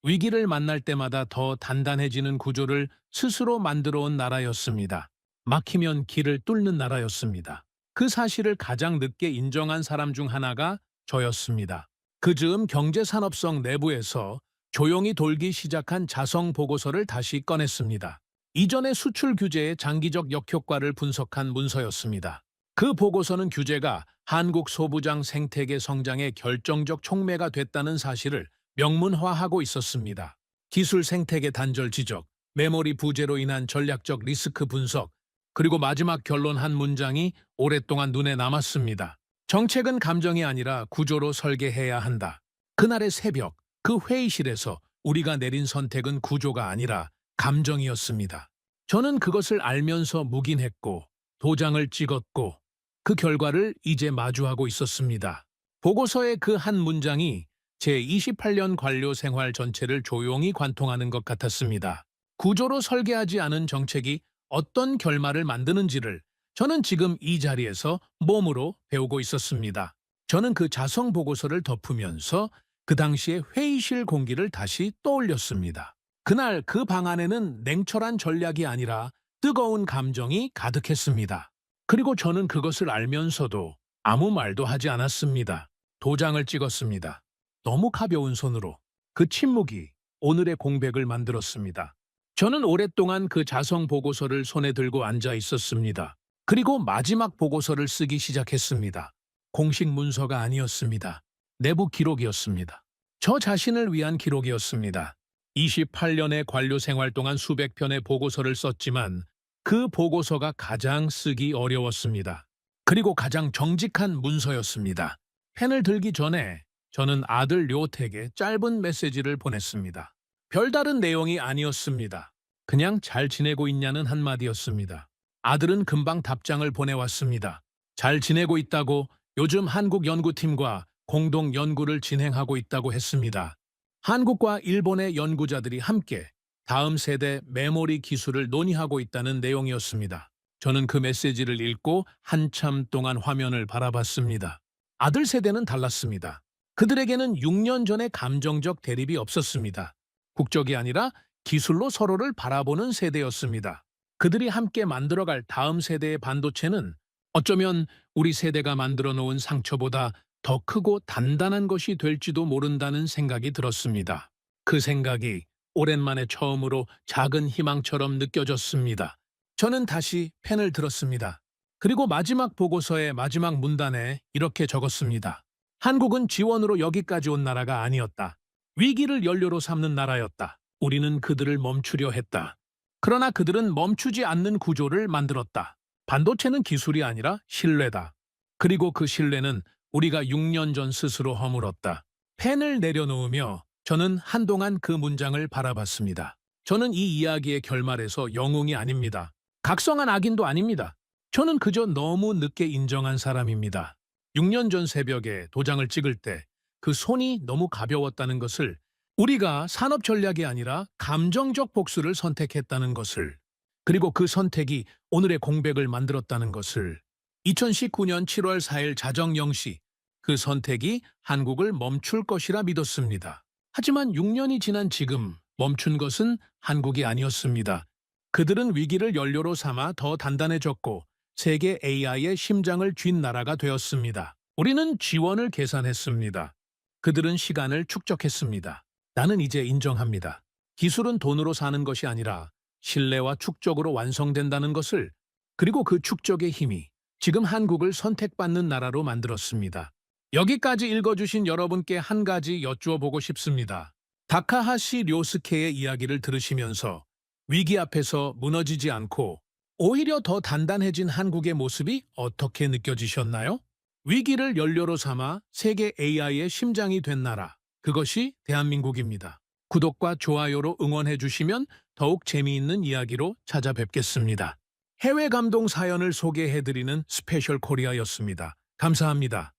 위기를 만날 때마다 더 단단해지는 구조를 스스로 만들어 온 나라였습니다. 막히면 길을 뚫는 나라였습니다. 그 사실을 가장 늦게 인정한 사람 중 하나가 저였습니다. 그 즈음 경제산업성 내부에서 조용히 돌기 시작한 자성 보고서를 다시 꺼냈습니다. 이전의 수출 규제의 장기적 역효과를 분석한 문서였습니다. 그 보고서는 규제가 한국 소부장 생태계 성장의 결정적 촉매가 됐다는 사실을 명문화하고 있었습니다. 기술 생태계 단절 지적, 메모리 부재로 인한 전략적 리스크 분석, 그리고 마지막 결론 한 문장이 오랫동안 눈에 남았습니다. 정책은 감정이 아니라 구조로 설계해야 한다. 그날의 새벽, 그 회의실에서 우리가 내린 선택은 구조가 아니라 감정이었습니다. 저는 그것을 알면서 묵인했고 도장을 찍었고 그 결과를 이제 마주하고 있었습니다. 보고서의 그 한 문장이 제 28년 관료 생활 전체를 조용히 관통하는 것 같았습니다. 구조로 설계하지 않은 정책이 어떤 결말을 만드는지를 저는 지금 이 자리에서 몸으로 배우고 있었습니다. 저는 그 자성 보고서를 덮으면서 그 당시의 회의실 공기를 다시 떠올렸습니다. 그날 그 방 안에는 냉철한 전략이 아니라 뜨거운 감정이 가득했습니다. 그리고 저는 그것을 알면서도 아무 말도 하지 않았습니다. 도장을 찍었습니다. 너무 가벼운 손으로 그 침묵이 오늘의 공백을 만들었습니다. 저는 오랫동안 그 자성 보고서를 손에 들고 앉아 있었습니다. 그리고 마지막 보고서를 쓰기 시작했습니다. 공식 문서가 아니었습니다. 내부 기록이었습니다. 저 자신을 위한 기록이었습니다. 28년의 관료 생활 동안 수백 편의 보고서를 썼지만 그 보고서가 가장 쓰기 어려웠습니다. 그리고 가장 정직한 문서였습니다. 펜을 들기 전에 저는 아들 료택에 짧은 메시지를 보냈습니다. 별다른 내용이 아니었습니다. 그냥 잘 지내고 있냐는 한마디였습니다. 아들은 금방 답장을 보내왔습니다. 잘 지내고 있다고 요즘 한국 연구팀과 공동 연구를 진행하고 있다고 했습니다. 한국과 일본의 연구자들이 함께 다음 세대 메모리 기술을 논의하고 있다는 내용이었습니다. 저는 그 메시지를 읽고 한참 동안 화면을 바라봤습니다. 아들 세대는 달랐습니다. 그들에게는 6년 전의 감정적 대립이 없었습니다. 국적이 아니라 기술로 서로를 바라보는 세대였습니다. 그들이 함께 만들어갈 다음 세대의 반도체는 어쩌면 우리 세대가 만들어 놓은 상처보다 더 크고 단단한 것이 될지도 모른다는 생각이 들었습니다. 그 생각이 오랜만에 처음으로 작은 희망처럼 느껴졌습니다. 저는 다시 펜을 들었습니다. 그리고 마지막 보고서의 마지막 문단에 이렇게 적었습니다. 한국은 지원으로 여기까지 온 나라가 아니었다. 위기를 연료로 삼는 나라였다. 우리는 그들을 멈추려 했다. 그러나 그들은 멈추지 않는 구조를 만들었다. 반도체는 기술이 아니라 신뢰다. 그리고 그 신뢰는 우리가 6년 전 스스로 허물었다. 펜을 내려놓으며 저는 한동안 그 문장을 바라봤습니다. 저는 이 이야기의 결말에서 영웅이 아닙니다. 각성한 악인도 아닙니다. 저는 그저 너무 늦게 인정한 사람입니다. 6년 전 새벽에 도장을 찍을 때 그 손이 너무 가벼웠다는 것을, 우리가 산업 전략이 아니라 감정적 복수를 선택했다는 것을, 그리고 그 선택이 오늘의 공백을 만들었다는 것을, 2019년 7월 4일 자정 0시 그 선택이 한국을 멈출 것이라 믿었습니다. 하지만 6년이 지난 지금 멈춘 것은 한국이 아니었습니다. 그들은 위기를 연료로 삼아 더 단단해졌고 세계 AI의 심장을 쥔 나라가 되었습니다. 우리는 지원을 계산했습니다. 그들은 시간을 축적했습니다. 나는 이제 인정합니다. 기술은 돈으로 사는 것이 아니라 신뢰와 축적으로 완성된다는 것을, 그리고 그 축적의 힘이 지금 한국을 선택받는 나라로 만들었습니다. 여기까지 읽어주신 여러분께 한 가지 여쭈어 보고 싶습니다. 다카하시 료스케의 이야기를 들으시면서 위기 앞에서 무너지지 않고 오히려 더 단단해진 한국의 모습이 어떻게 느껴지셨나요? 위기를 연료로 삼아 세계 AI의 심장이 된 나라, 그것이 대한민국입니다. 구독과 좋아요로 응원해 주시면 더욱 재미있는 이야기로 찾아뵙겠습니다. 해외 감동 사연을 소개해드리는 스페셜 코리아였습니다. 감사합니다.